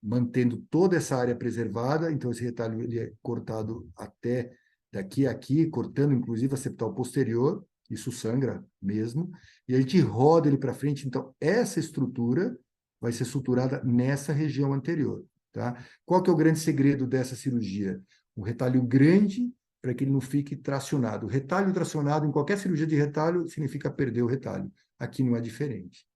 mantendo toda essa área preservada. Então, esse retalho ele é cortado até daqui a aqui, cortando inclusive a septal posterior. Isso sangra mesmo. E a gente roda ele para frente. Então, essa estrutura vai ser suturada nessa região anterior. Tá? Qual que é o grande segredo dessa cirurgia? Um retalho grande para que ele não fique tracionado. O retalho tracionado, em qualquer cirurgia de retalho, significa perder o retalho. Aqui não é diferente.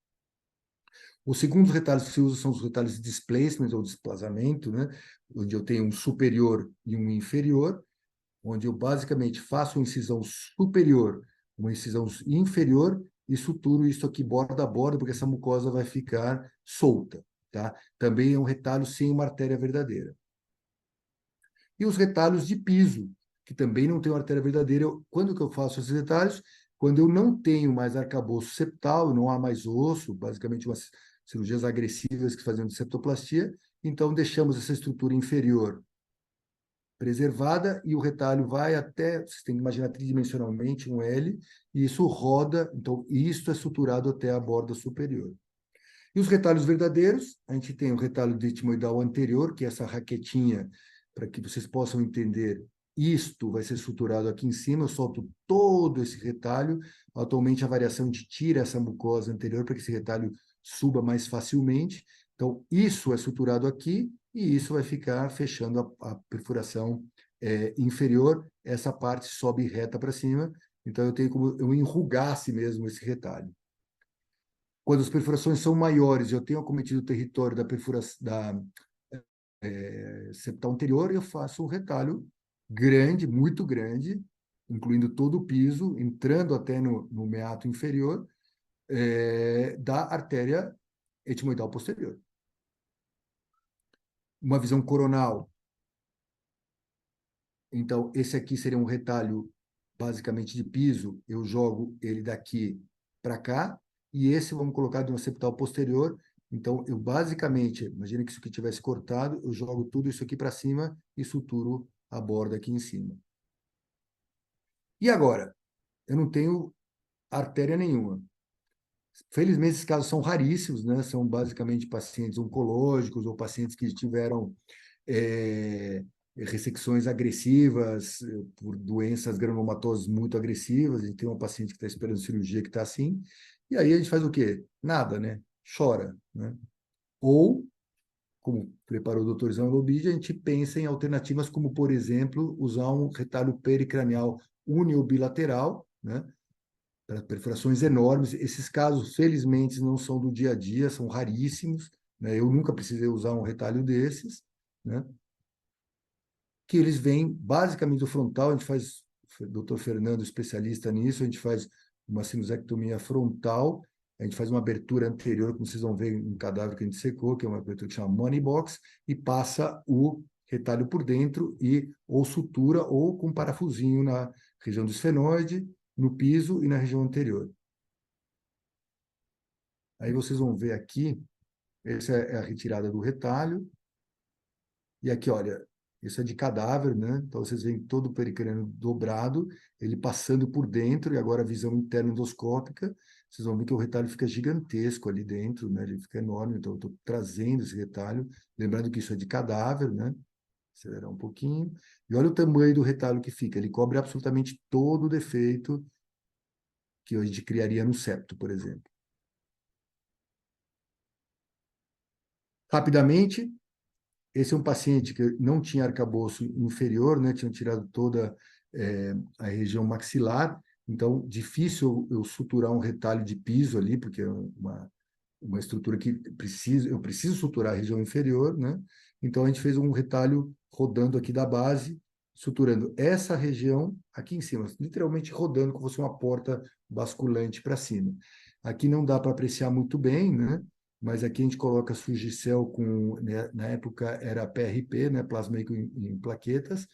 Os segundos retalhos que se usa são os retalhos de displacement ou desplazamento, né? Onde eu tenho um superior e um inferior, onde eu basicamente faço uma incisão superior, uma incisão inferior e suturo isso aqui borda a borda, porque essa mucosa vai ficar solta. Tá? Também é um retalho sem uma artéria verdadeira. E os retalhos de piso, que também não tem uma artéria verdadeira. Quando que eu faço esses retalhos? Quando eu não tenho mais arcabouço septal, não há mais osso, basicamente umas cirurgias agressivas que faziam de septoplastia, então deixamos essa estrutura inferior preservada e o retalho vai até, vocês têm que imaginar tridimensionalmente um L, e isso roda, então isso é suturado até a borda superior. E os retalhos verdadeiros, a gente tem o retalho de etimoidal anterior, que é essa raquetinha, para que vocês possam entender, isto vai ser suturado aqui em cima, eu solto todo esse retalho, atualmente a variação de tira essa mucosa anterior para que esse retalho suba mais facilmente, então isso é suturado aqui, e isso vai ficar fechando a perfuração inferior, essa parte sobe reta para cima, então eu tenho como eu enrugasse mesmo esse retalho. Quando as perfurações são maiores, eu tenho acometido o território da perfuração da septal anterior, eu faço um retalho grande, muito grande, incluindo todo o piso, entrando até no meato inferior da artéria etimoidal posterior. Uma visão coronal. Então, esse aqui seria um retalho basicamente de piso, eu jogo ele daqui para cá, e esse vamos colocar de uma septal posterior. Então, eu basicamente, imagina que isso aqui tivesse cortado, eu jogo tudo isso aqui para cima e suturo a borda aqui em cima. E agora? Eu não tenho artéria nenhuma. Felizmente, esses casos são raríssimos, né? São basicamente pacientes oncológicos ou pacientes que tiveram ressecções agressivas por doenças granulomatosas muito agressivas. A gente tem uma paciente que está esperando cirurgia que está assim. E aí a gente faz o quê? Nada, né? Chora, né? Ou, como preparou o doutor Zão Lobide, a gente pensa em alternativas como, por exemplo, usar um retalho pericranial uniobilateral, né? Para perfurações enormes. Esses casos, felizmente, não são do dia a dia, são raríssimos, né? Eu nunca precisei usar um retalho desses, né? Que eles vêm basicamente do frontal, a gente faz, o doutor Fernando, especialista nisso, a gente faz uma sinusectomia frontal, a gente faz uma abertura anterior, como vocês vão ver em um cadáver que a gente secou, que é uma abertura que chama money box, e passa o retalho por dentro e ou sutura ou com parafusinho na região do esfenoide, no piso e na região anterior. Aí vocês vão ver aqui, essa é a retirada do retalho, e aqui, olha, isso é de cadáver, né? Então vocês veem todo o pericrânio dobrado, ele passando por dentro, e agora a visão interna endoscópica, vocês vão ver que o retalho fica gigantesco ali dentro, né? Ele fica enorme, então eu estou trazendo esse retalho, lembrando que isso é de cadáver, né? Acelerar um pouquinho. E olha o tamanho do retalho que fica, ele cobre absolutamente todo o defeito que a gente criaria no septo, por exemplo. Rapidamente, esse é um paciente que não tinha arcabouço inferior, né? Tinham tirado toda a região maxilar, então difícil eu suturar um retalho de piso ali, porque é uma estrutura que eu preciso suturar a região inferior, né? Então a gente fez um retalho rodando aqui da base, suturando essa região aqui em cima, literalmente rodando como se fosse uma porta basculante para cima. Aqui não dá para apreciar muito bem, né? Mas aqui a gente coloca Surgicel com, né, na época era PRP, né, plasmeico em plaquetas,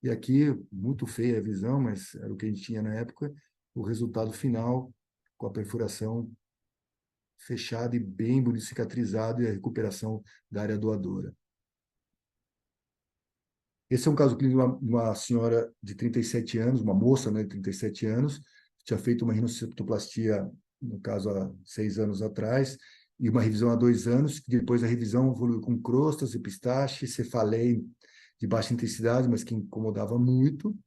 e aqui, muito feia a visão, mas era o que a gente tinha na época, o resultado final com a perfuração fechada e bem bonito cicatrizado e a recuperação da área doadora. Esse é um caso clínico de uma senhora de 37 anos, uma moça, né, de 37 anos, tinha feito uma rinoceptoplastia, no caso, há 6 anos atrás, e uma revisão há 2 anos, que depois a revisão evoluiu com crostas, epistaxe, cefaleia de baixa intensidade, mas que incomodava muito.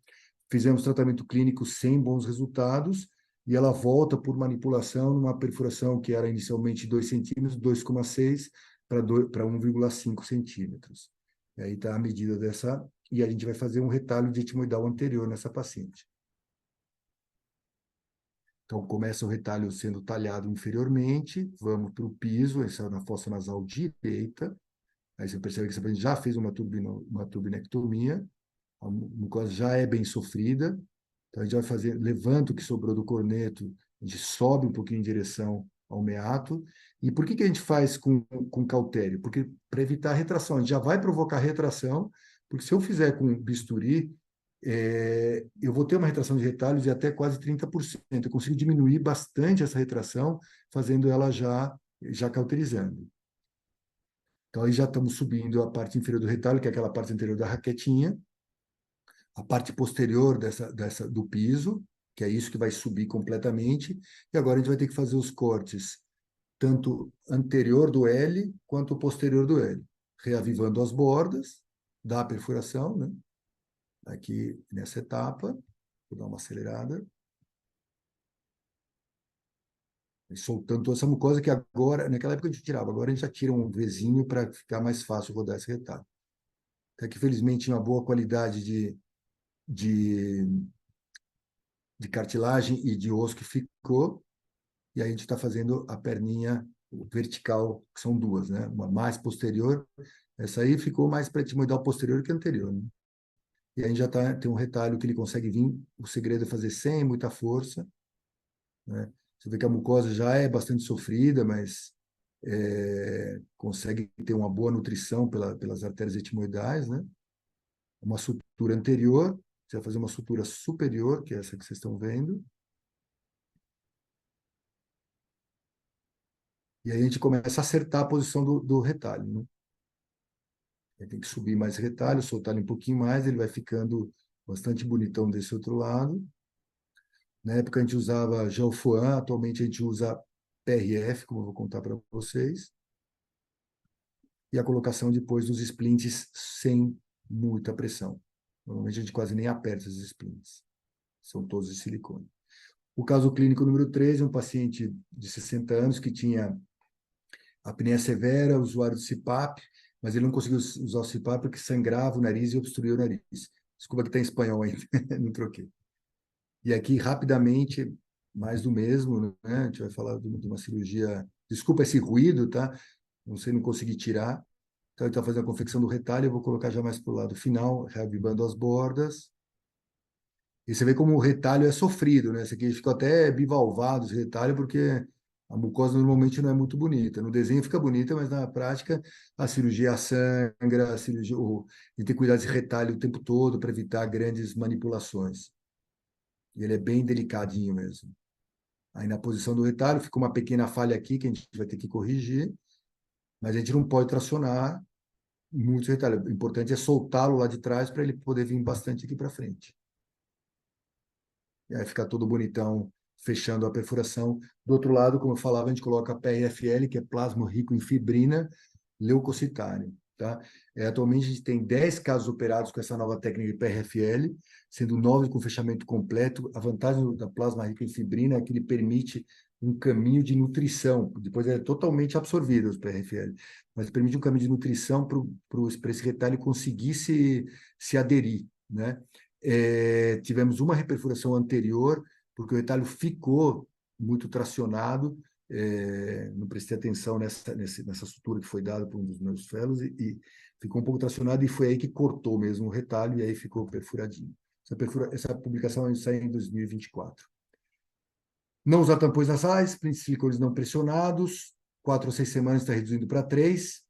Fizemos tratamento clínico sem bons resultados, e ela volta por manipulação numa perfuração que era inicialmente 2 centímetros, 2,6 para 1,5 centímetros. E aí está a medida dessa, e a gente vai fazer um retalho de etimoidal anterior nessa paciente. Então, começa o retalho sendo talhado inferiormente, vamos para o piso, essa é na fossa nasal direita, aí você percebe que essa paciente já fez uma turbinectomia, a mucosa já é bem sofrida, então a gente vai fazer, levanta o que sobrou do corneto, a gente sobe um pouquinho em direção ao meato. E por que a gente faz com cautério? Porque para evitar a retração, a gente já vai provocar retração, porque se eu fizer com bisturi, eu vou ter uma retração de retalhos de até quase 30%. Eu consigo diminuir bastante essa retração, fazendo ela já cauterizando. Então, aí já estamos subindo a parte inferior do retalho, que é aquela parte anterior da raquetinha, a parte posterior do piso, que é isso que vai subir completamente, e agora a gente vai ter que fazer os cortes, tanto anterior do L quanto posterior do L, reavivando as bordas da perfuração, né? Aqui nessa etapa, vou dar uma acelerada, e soltando toda essa mucosa que agora, naquela época a gente tirava, agora a gente já tira um Vzinho para ficar mais fácil rodar esse retalho. Até que felizmente uma boa qualidade de de cartilagem e de osso que ficou, e aí a gente está fazendo a perninha vertical, que são duas, né? Uma mais posterior, essa aí ficou mais para etimoidal posterior que anterior, né? E aí a gente já tem um retalho que ele consegue vir, o segredo é fazer sem muita força, né? Você vê que a mucosa já é bastante sofrida, mas consegue ter uma boa nutrição pelas artérias etimoidais, né? Uma sutura anterior, você vai fazer uma sutura superior, que é essa que vocês estão vendo, e aí a gente começa a acertar a posição do retalho, né? Aí tem que subir mais retalho, soltar ele um pouquinho mais, ele vai ficando bastante bonitão desse outro lado. Na época a gente usava Gelfoan, atualmente a gente usa PRF, como eu vou contar para vocês, e a colocação depois dos splints sem muita pressão. Normalmente a gente quase nem aperta os splints, são todos de silicone. O caso clínico número 13, um paciente de 60 anos que tinha apneia severa, usuário de CPAP, mas ele não conseguiu usar o CPAP porque sangrava o nariz e obstruía o nariz. Desculpa que está em espanhol ainda, não troquei. E aqui, rapidamente, mais do mesmo, né? A gente vai falar de uma cirurgia. Desculpa esse ruído, tá? Não sei, não consegui tirar. Então, ele está fazendo a confecção do retalho, eu vou colocar já mais para o lado final, reavivando as bordas. E você vê como o retalho é sofrido, né? Esse aqui ficou até bivalvado, esse retalho, porque a mucosa normalmente não é muito bonita. No desenho fica bonita, mas na prática a cirurgia sangra, a cirurgia, e tem que cuidar desse retalho o tempo todo para evitar grandes manipulações. E ele é bem delicadinho mesmo. Aí na posição do retalho fica uma pequena falha aqui que a gente vai ter que corrigir, mas a gente não pode tracionar muito o retalho. O importante é soltá-lo lá de trás para ele poder vir bastante aqui para frente. E aí fica todo bonitão, fechando a perfuração. Do outro lado, como eu falava, a gente coloca PRFL, que é plasma rico em fibrina leucocitário. Tá? Atualmente, a gente tem 10 casos operados com essa nova técnica de PRFL, sendo 9 com fechamento completo. A vantagem da plasma rico em fibrina é que ele permite um caminho de nutrição, depois é totalmente absorvido os PRFL, mas permite um caminho de nutrição para esse retalho conseguir se aderir, né? Tivemos uma reperfuração anterior, porque o retalho ficou muito tracionado, não prestei atenção nessa sutura que foi dada por um dos meus fellows, e ficou um pouco tracionado, e foi aí que cortou mesmo o retalho, e aí ficou perfuradinho. Essa publicação sai em 2024. Não usar tampões nasais, silicones não pressionados, 4 a 6 semanas está reduzindo para 3.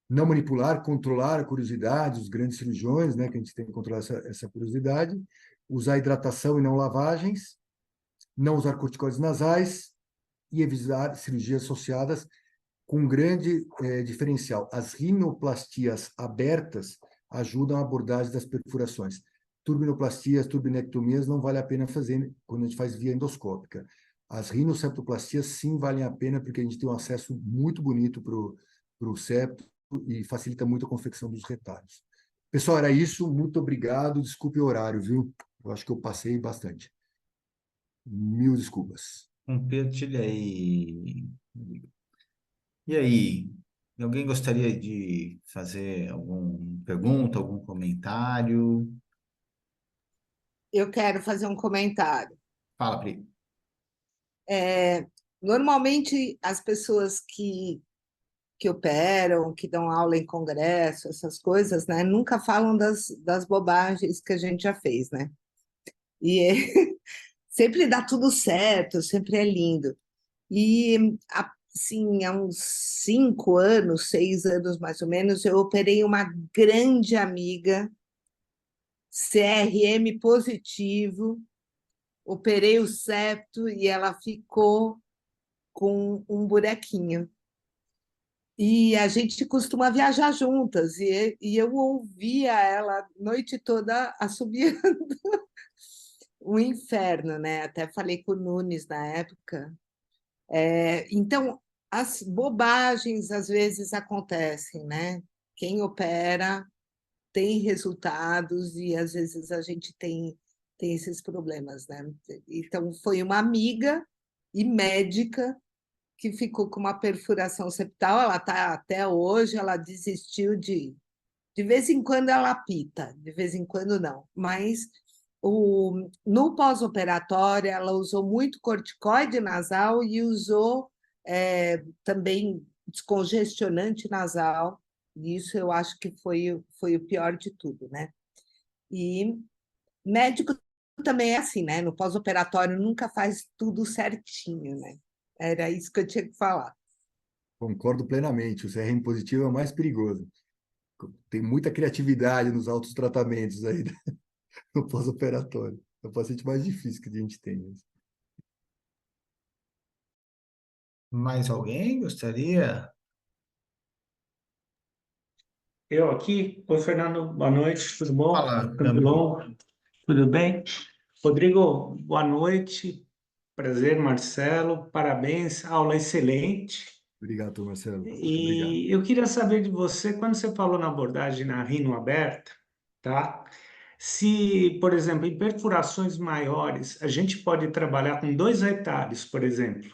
Não manipular, controlar a curiosidade, os grandes cirurgiões, né, que a gente tem que controlar essa curiosidade. Usar hidratação e não lavagens. Não usar corticoides nasais e evitar cirurgias associadas com um grande diferencial. As rinoplastias abertas ajudam a abordagem das perfurações. Turbinoplastias, turbinectomias não vale a pena fazer quando a gente faz via endoscópica. As rinoceptoplastias sim valem a pena, porque a gente tem um acesso muito bonito para o septo e facilita muito a confecção dos retalhos. Pessoal, era isso. Muito obrigado. Desculpe o horário, viu? Eu acho que eu passei bastante. Mil desculpas. Compartilha aí. E aí, alguém gostaria de fazer alguma pergunta, algum comentário? Eu quero fazer um comentário. Fala, Pri. Normalmente, as pessoas que operam, que dão aula em congresso, essas coisas, né, nunca falam das bobagens que a gente já fez, né? E sempre dá tudo certo, sempre é lindo. E, assim, há uns 5 anos, 6 anos mais ou menos, eu operei uma grande amiga, CRM positivo, operei o septo e ela ficou com um buraquinho. E a gente costuma viajar juntas, e eu ouvia ela a noite toda assobiando o inferno, né? Até falei com o Nunes na época. Então, as bobagens às vezes acontecem, né? Quem opera tem resultados e às vezes a gente tem esses problemas, né? Então, foi uma amiga e médica que ficou com uma perfuração septal, ela está até hoje, ela desistiu de vez em quando ela apita, de vez em quando não, mas no pós-operatório ela usou muito corticoide nasal e usou também descongestionante nasal, e isso eu acho que foi o pior de tudo, né? E médico também é assim, né? No pós-operatório nunca faz tudo certinho, né? Era isso que eu tinha que falar. Concordo plenamente. O CRM positivo é o mais perigoso. Tem muita criatividade nos altos tratamentos aí no pós-operatório. É o paciente mais difícil que a gente tem. Mais alguém gostaria? Eu aqui, oi Fernando, boa noite, tudo bom? Fala, Camilo. Tranquilão? Tudo bem? Rodrigo, boa noite. Prazer, Marcelo. Parabéns, aula excelente. Obrigado, Marcelo. Muito obrigado. E eu queria saber de você, quando você falou na abordagem na rino aberta, tá? Se, por exemplo, em perfurações maiores, a gente pode trabalhar com 2 retalhos, por exemplo,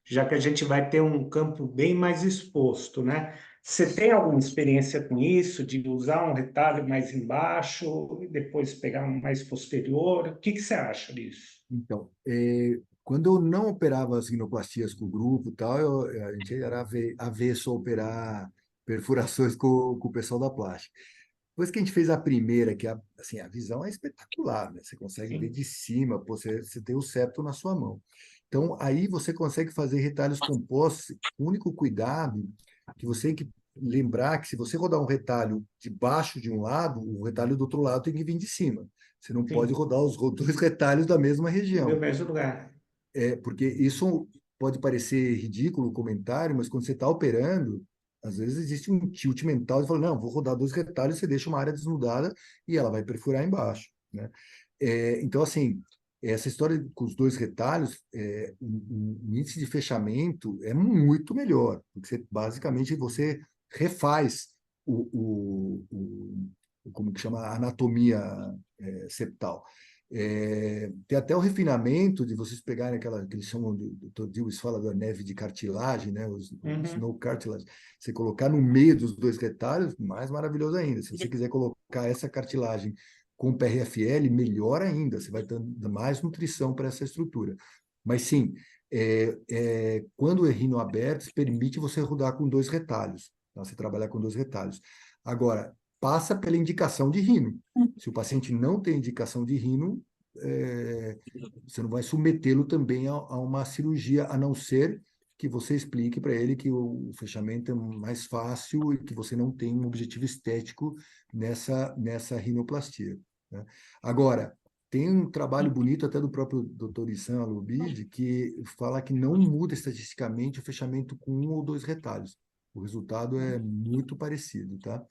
já que a gente vai ter um campo bem mais exposto, né? Você tem alguma experiência com isso, de usar um retalho mais embaixo e depois pegar um mais posterior? O que você acha disso? Então, quando eu não operava as rinoplastias com o grupo e tal, a gente era avesso a operar perfurações com o pessoal da plástica. Depois que a gente fez a primeira, que assim, a visão é espetacular, né? Você consegue ver Sim, de cima, pô, você tem o septo na sua mão. Então, aí você consegue fazer retalhos compostos. O único cuidado que você tem que lembrar que se você rodar um retalho de baixo de um lado, o retalho do outro lado tem que vir de cima. Você não pode sim, rodar os dois retalhos da mesma do região. mesmo lugar. Porque isso pode parecer ridículo o comentário, mas quando você está operando, às vezes existe um tilt mental de falar, não, vou rodar 2 retalhos, você deixa uma área desnudada e ela vai perfurar embaixo, né? Então, assim, essa história com os 2 retalhos, o índice de fechamento é muito melhor, porque basicamente você refaz como que chama, a anatomia septal. Tem até o refinamento de vocês pegarem aquela que eles chamam de, o Dr. Lewis fala da neve de cartilagem, né? O Uhum. snow cartilage. Você colocar no meio dos 2 retalhos, mais maravilhoso ainda. Se você quiser colocar essa cartilagem com PRFL, melhor ainda. Você vai dando mais nutrição para essa estrutura. Mas sim, quando é rino aberto, permite você rodar com 2 retalhos. Tá? Você trabalhar com 2 retalhos. Agora, passa pela indicação de rino. Se o paciente não tem indicação de rino, você não vai submetê-lo também a uma cirurgia, a não ser que você explique para ele que o fechamento é mais fácil e que você não tem um objetivo estético nessa rinoplastia, né? Agora, tem um trabalho bonito até do próprio Dr. Issam Alubide, que fala que não muda estatisticamente o fechamento com 1 ou 2 retalhos. O resultado é muito parecido, tá?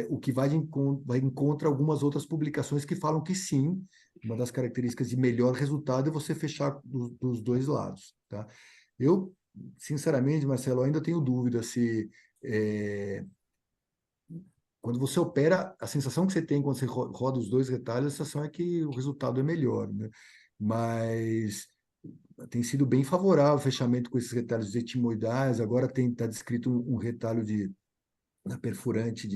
O que vai em contra algumas outras publicações que falam que sim, uma das características de melhor resultado é você fechar dos 2 lados, tá? Eu, sinceramente, Marcelo, ainda tenho dúvida se quando você opera, a sensação que você tem quando você roda os 2 retalhos, a sensação é que o resultado é melhor, né? Mas tem sido bem favorável o fechamento com esses retalhos etimoidais. Agora está descrito um retalho da perfurante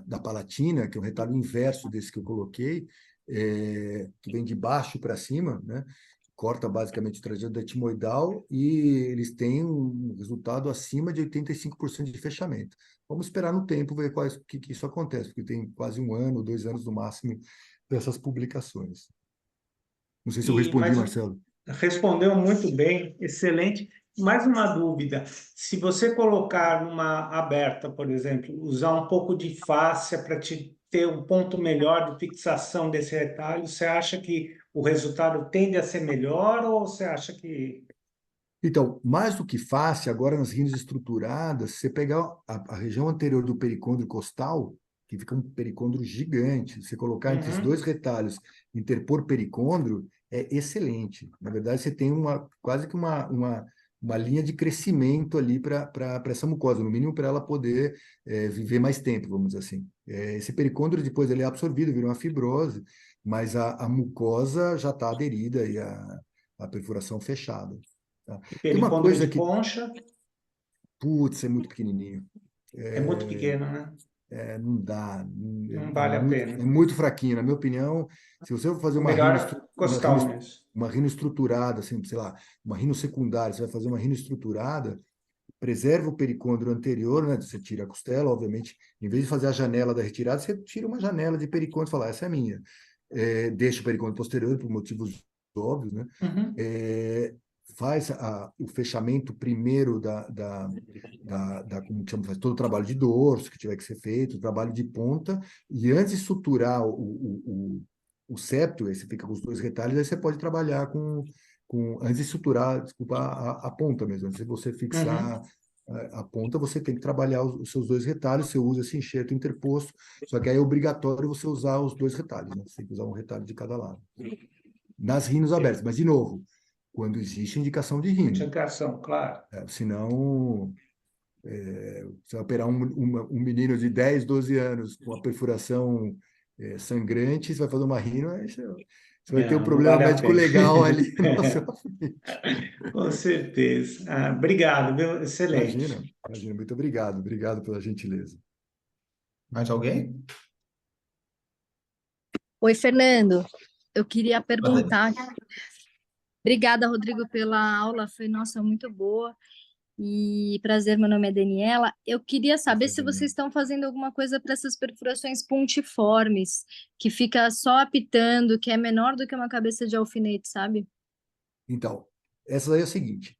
da palatina, que é o retalho inverso desse que eu coloquei, que vem de baixo para cima, né? Corta basicamente o trajeto da etimoidal e eles têm um resultado acima de 85% de fechamento. Vamos esperar no tempo ver que isso acontece, porque tem quase 1 ano, 2 anos no máximo dessas publicações. Não sei se eu respondi, Mas Marcelo. respondeu muito bem, excelente. Mais uma dúvida: se você colocar numa aberta, por exemplo, usar um pouco de fáscia para te ter um ponto melhor de fixação desse retalho, você acha que o resultado tende a ser melhor ou você acha que... Então, mais do que fácil, agora nas rinos estruturadas, você pegar a região anterior do pericôndrio costal, que fica um pericôndrio gigante, você colocar entre os Uhum. 2 retalhos, interpor pericôndrio, é excelente. Na verdade, você tem quase que uma linha de crescimento ali para essa mucosa, no mínimo para ela poder viver mais tempo, vamos dizer assim. Esse pericôndrio depois ele é absorvido, vira uma fibrose, mas a mucosa já está aderida e a perfuração fechada. Tá? E Tem uma pericôndrio coisa de que, concha putz, é muito pequenininho. é muito pequeno, né? Não dá, Não vale a é pena. muito fraquinho. Na minha opinião, se você for fazer O melhor é costal mesmo. uma rino estruturada, assim, sei lá, uma rino secundária, você vai fazer uma rino estruturada, preserva o pericôndrio anterior, né? Você tira a costela, obviamente, em vez de fazer a janela da retirada, você tira uma janela de pericôndrio e fala, essa é minha. Deixa o pericôndrio posterior por motivos óbvios, né? Uhum. Faz o fechamento primeiro como chama, faz todo o trabalho de dorso que tiver que ser feito, o trabalho de ponta, e antes de suturar o septo, aí você fica com os 2 retalhos, aí você pode trabalhar antes de suturar, desculpa, a ponta mesmo, antes de você Uhum. fixar a ponta, você tem que trabalhar os seus dois retalhos, você usa esse enxerto interposto, só que aí é obrigatório você usar os dois retalhos, né? Você tem que usar um retalho de cada lado. Nas rinos abertas, mas, de novo, quando existe indicação de rino. Indicação, claro. Senão, você vai operar um menino de 10, 12 anos com a perfuração sangrante, você vai fazer uma rino, aí você vai ter um Não problema vale a médico pena. legal ali na sua frente. Com certeza. Obrigado, viu? Imagina, Excelente. imagina. Muito obrigado. Obrigado pela gentileza. Mais alguém? Oi, Fernando. Eu queria Prazer. perguntar. Obrigada, Rodrigo, pela aula. Foi, nossa, muito boa. E prazer, meu nome é Daniela. Eu queria saber Prazer, se Daniela. vocês estão fazendo alguma coisa para essas perfurações pontiformes, que fica só apitando, que é menor do que uma cabeça de alfinete, sabe? Então, essa aí é a seguinte: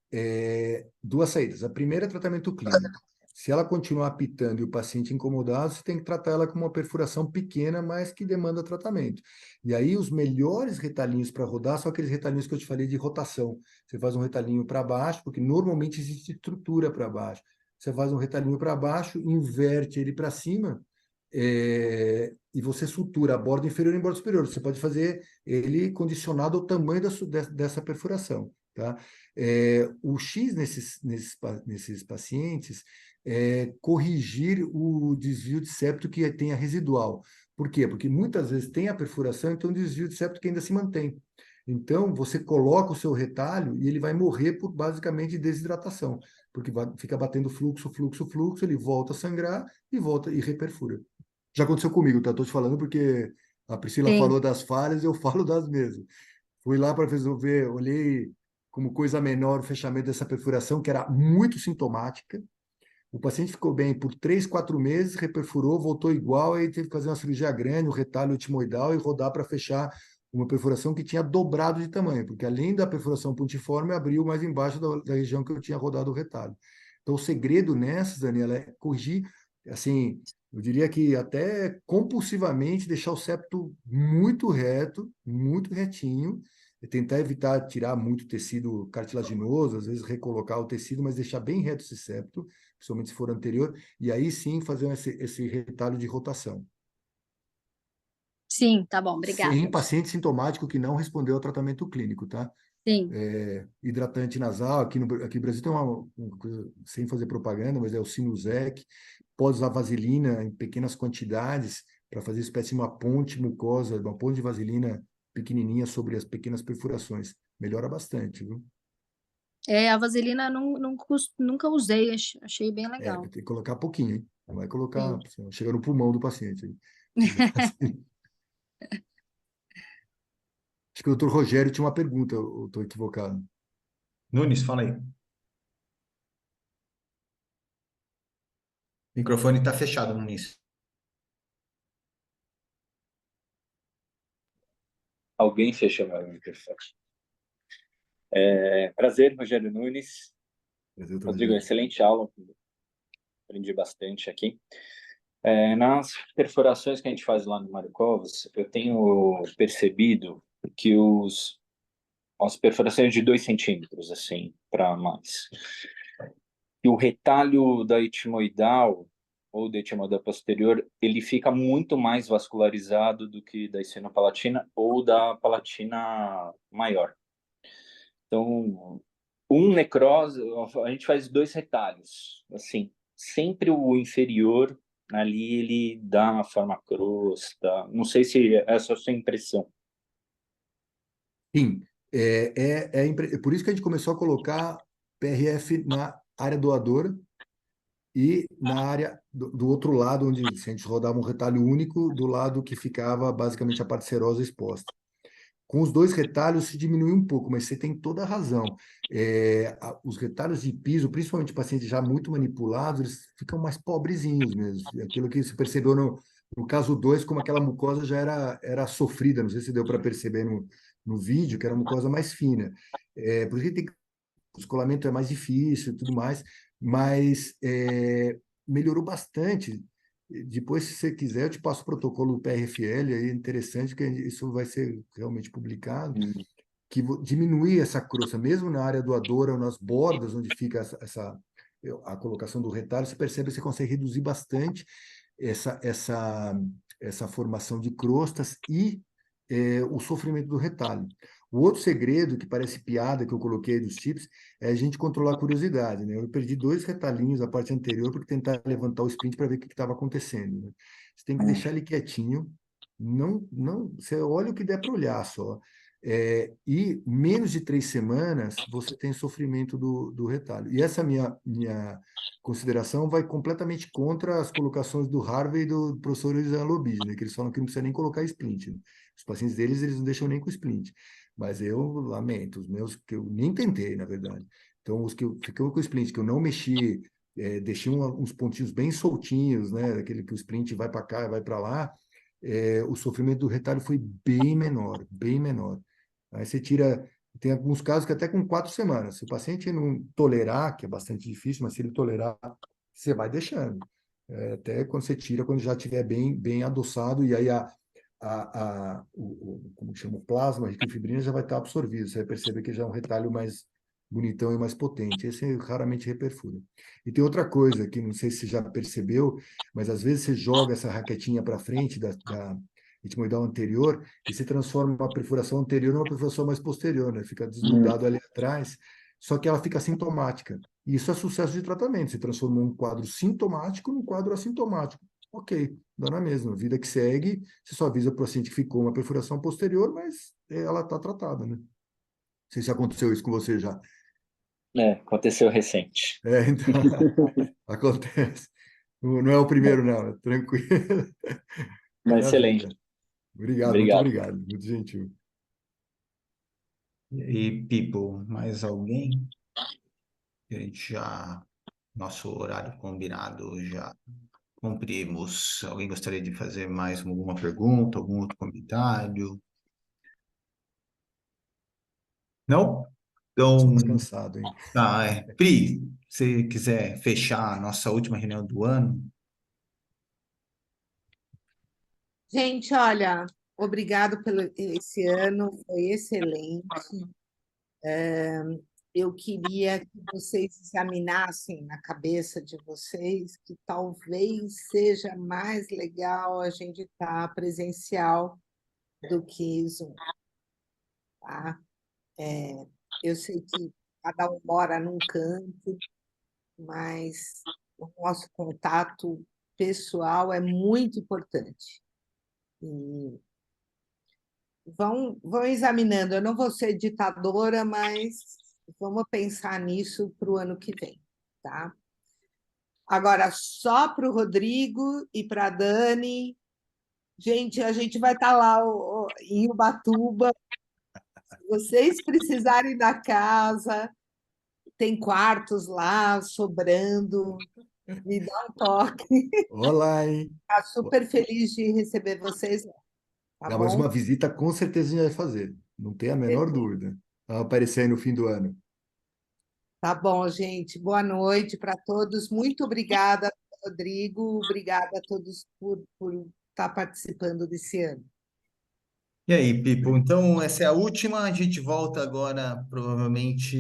duas saídas. A primeira é tratamento clínico. Se ela continuar apitando e o paciente incomodado, você tem que tratar ela com uma perfuração pequena, mas que demanda tratamento. E aí, os melhores retalhinhos para rodar são aqueles retalhinhos que eu te falei de rotação. Você faz um retalhinho para baixo, porque normalmente existe estrutura para baixo. Você faz um retalhinho para baixo, inverte ele para cima, e você sutura a borda inferior e a borda superior. Você pode fazer ele condicionado ao tamanho dessa perfuração. Tá? O X nesses pacientes é corrigir o desvio de septo que tenha residual. Por quê? Porque muitas vezes tem a perfuração, então o desvio de septo que ainda se mantém. Então, você coloca o seu retalho e ele vai morrer por basicamente desidratação, porque fica batendo fluxo, fluxo, fluxo, ele volta a sangrar e volta e reperfura. Já aconteceu comigo, tá? Estou te falando porque a Priscila Sim. falou das falhas, eu falo das mesmas. Fui lá para resolver, olhei como coisa menor o fechamento dessa perfuração, que era muito sintomática. O paciente ficou bem por 3, 4 meses, reperfurou, voltou igual, aí teve que fazer uma cirurgia grande, um retalho etimoidal e rodar para fechar uma perfuração que tinha dobrado de tamanho, porque além da perfuração pontiforme, abriu mais embaixo da região que eu tinha rodado o retalho. Então, o segredo nessas, Daniela, é corrigir, assim, eu diria que até compulsivamente deixar o septo muito reto, muito retinho, e tentar evitar tirar muito tecido cartilaginoso, às vezes recolocar o tecido, mas deixar bem reto esse septo, principalmente se for anterior, e aí sim fazer esse retalho de rotação. Sim, tá bom, Sem obrigada. paciente sintomático que não respondeu ao tratamento clínico, tá? Sim, Hidratante nasal, aqui no Brasil tem uma coisa, sem fazer propaganda, mas é o Sinusec. Pode usar vaselina em pequenas quantidades para fazer espécie de uma ponte mucosa, uma ponte de vaselina pequenininha sobre as pequenas perfurações. Melhora bastante, viu? a vaselina nunca usei, achei bem Vai legal. ter que colocar pouquinho, hein? Não vai colocar, Sim. chega no pulmão do paciente. Acho que o doutor Rogério tinha uma pergunta, eu estou equivocado. Nunes, fala aí. O microfone está fechado, Nunes. Alguém fechou meu microfone. Prazer, Rogério Nunes. Prazer, doutor Rodrigo, Rogério. excelente aula. Aprendi bastante aqui. Nas perfurações que a gente faz lá no Mário Covas, eu tenho percebido que as perfurações de 2 centímetros, assim, para mais. E o retalho da etimoidal ou da etimoidal posterior, ele fica muito mais vascularizado do que da esfenopalatina ou da palatina maior. Então, necrose, a gente faz 2 retalhos, assim, sempre o inferior ali ele dá uma forma crosta, não sei se essa é a sua impressão. Sim, é por isso que a gente começou a colocar PRF na área doadora e na área do outro lado, onde se a gente rodava um retalho único, do lado que ficava basicamente a parte serosa exposta. Com os dois retalhos se diminui um pouco, mas você tem toda a razão. Os retalhos de piso, principalmente pacientes já muito manipulados, eles ficam mais pobrezinhos mesmo. Aquilo que se percebeu no caso 2, como aquela mucosa já era sofrida, não sei se deu para perceber no vídeo, que era uma mucosa mais fina. Por isso que o escolamento é mais difícil e tudo mais, mas melhorou bastante. Depois, se você quiser, eu te passo o protocolo do PRFL, aí é interessante que isso vai ser realmente publicado, que diminuir essa crosta, mesmo na área doadora, nas bordas onde fica a colocação do retalho, você percebe que você consegue reduzir bastante essa formação de crostas e o sofrimento do retalho. O outro segredo, que parece piada, que eu coloquei dos chips, é a gente controlar a curiosidade, né? Eu perdi 2 retalhinhos da parte anterior porque tentar levantar o splint para ver o que estava acontecendo, né? Você tem que deixar ele quietinho, você olha o que der para olhar só. E menos de 3 semanas você tem sofrimento do retalho. E essa minha consideração vai completamente contra as colocações do Harvey e do professor Isan Lobig, né? Que eles falam que não precisa nem colocar splint, né? Os pacientes deles, eles não deixam nem com splint. Mas eu lamento, os meus que eu nem tentei, na verdade. Então, os que eu ficou com o splint, que eu não mexi, deixei uns pontinhos bem soltinhos, né? Aquele que o splint vai para cá, vai para lá, o sofrimento do retalho foi bem menor, bem menor. Aí você tira, tem alguns casos que até com 4 semanas, se o paciente não tolerar, que é bastante difícil, mas se ele tolerar, você vai deixando. Até quando você tira, quando já estiver bem adoçado, e aí como chama, o plasma, a riquifibrina já vai estar absorvido, você vai perceber que já é um retalho mais bonitão e mais potente. Esse raramente reperfura. E tem outra coisa que não sei se você já percebeu, mas às vezes você joga essa raquetinha para frente da etimoidal anterior e se transforma uma perfuração anterior numa perfuração mais posterior, né? Fica desnudado ali atrás, só que ela fica sintomática. E isso é sucesso de tratamento. Você transformou um quadro sintomático num quadro assintomático. Ok, dá na mesma. Vida que segue, você só avisa para o paciente que ficou uma perfuração posterior, mas ela está tratada, né? Não sei se aconteceu isso com você já. Aconteceu recente. Então, acontece. Não é o primeiro, não, é tranquilo. Mas Maravilha. excelente. Obrigado, muito Obrigado. obrigado. Muito gentil. E aí, people, mais alguém? A gente já, nosso horário combinado já cumprimos. Alguém gostaria de fazer mais alguma pergunta, algum outro comentário? Não? Só Então, descansado, hein? Pri, se quiser fechar a nossa última reunião do ano, Gente, olha, obrigado pelo esse ano, foi excelente. Eu queria que vocês examinassem na cabeça de vocês que talvez seja mais legal a gente estar presencial do que Zoom, tá? Eu sei que cada um mora num canto, mas o nosso contato pessoal é muito importante. E vão examinando. Eu não vou ser ditadora, mas vamos pensar nisso para o ano que vem, tá? Agora, só para o Rodrigo e para a Dani, gente, a gente vai estar lá em Ubatuba. Se vocês precisarem da casa, tem quartos lá sobrando, me dá um toque. Olá, hein? Ficar super feliz de receber vocês lá, tá Não, mas bom? uma visita com certeza a gente vai fazer. Não tem a menor dúvida. Vai aparecer aí no fim do ano. Tá bom, gente. Boa noite para todos. Muito obrigada, Rodrigo. Obrigada a todos por estar participando desse ano. e aí, Pipo? Então, essa é a última. A gente volta agora, provavelmente,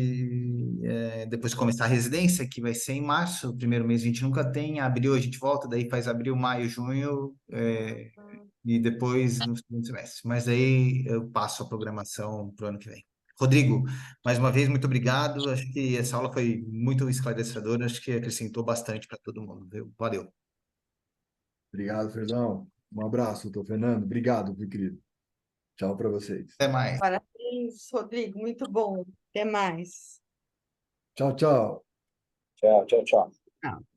depois de começar a residência, que vai ser em março. O primeiro mês a gente nunca tem. Abril a gente volta, daí faz abril, maio, junho, e depois no segundo semestre. Mas aí eu passo a programação para o ano que vem. Rodrigo, mais uma vez, muito obrigado. Acho que essa aula foi muito esclarecedora. Acho que acrescentou bastante para todo mundo, viu? Valeu. Obrigado, Fernão. Um abraço, doutor Fernando. Obrigado, meu querido. Tchau para vocês. Até mais. Parabéns, Rodrigo. Muito bom. Até mais. Tchau, tchau. Tchau, tchau, tchau. Tchau.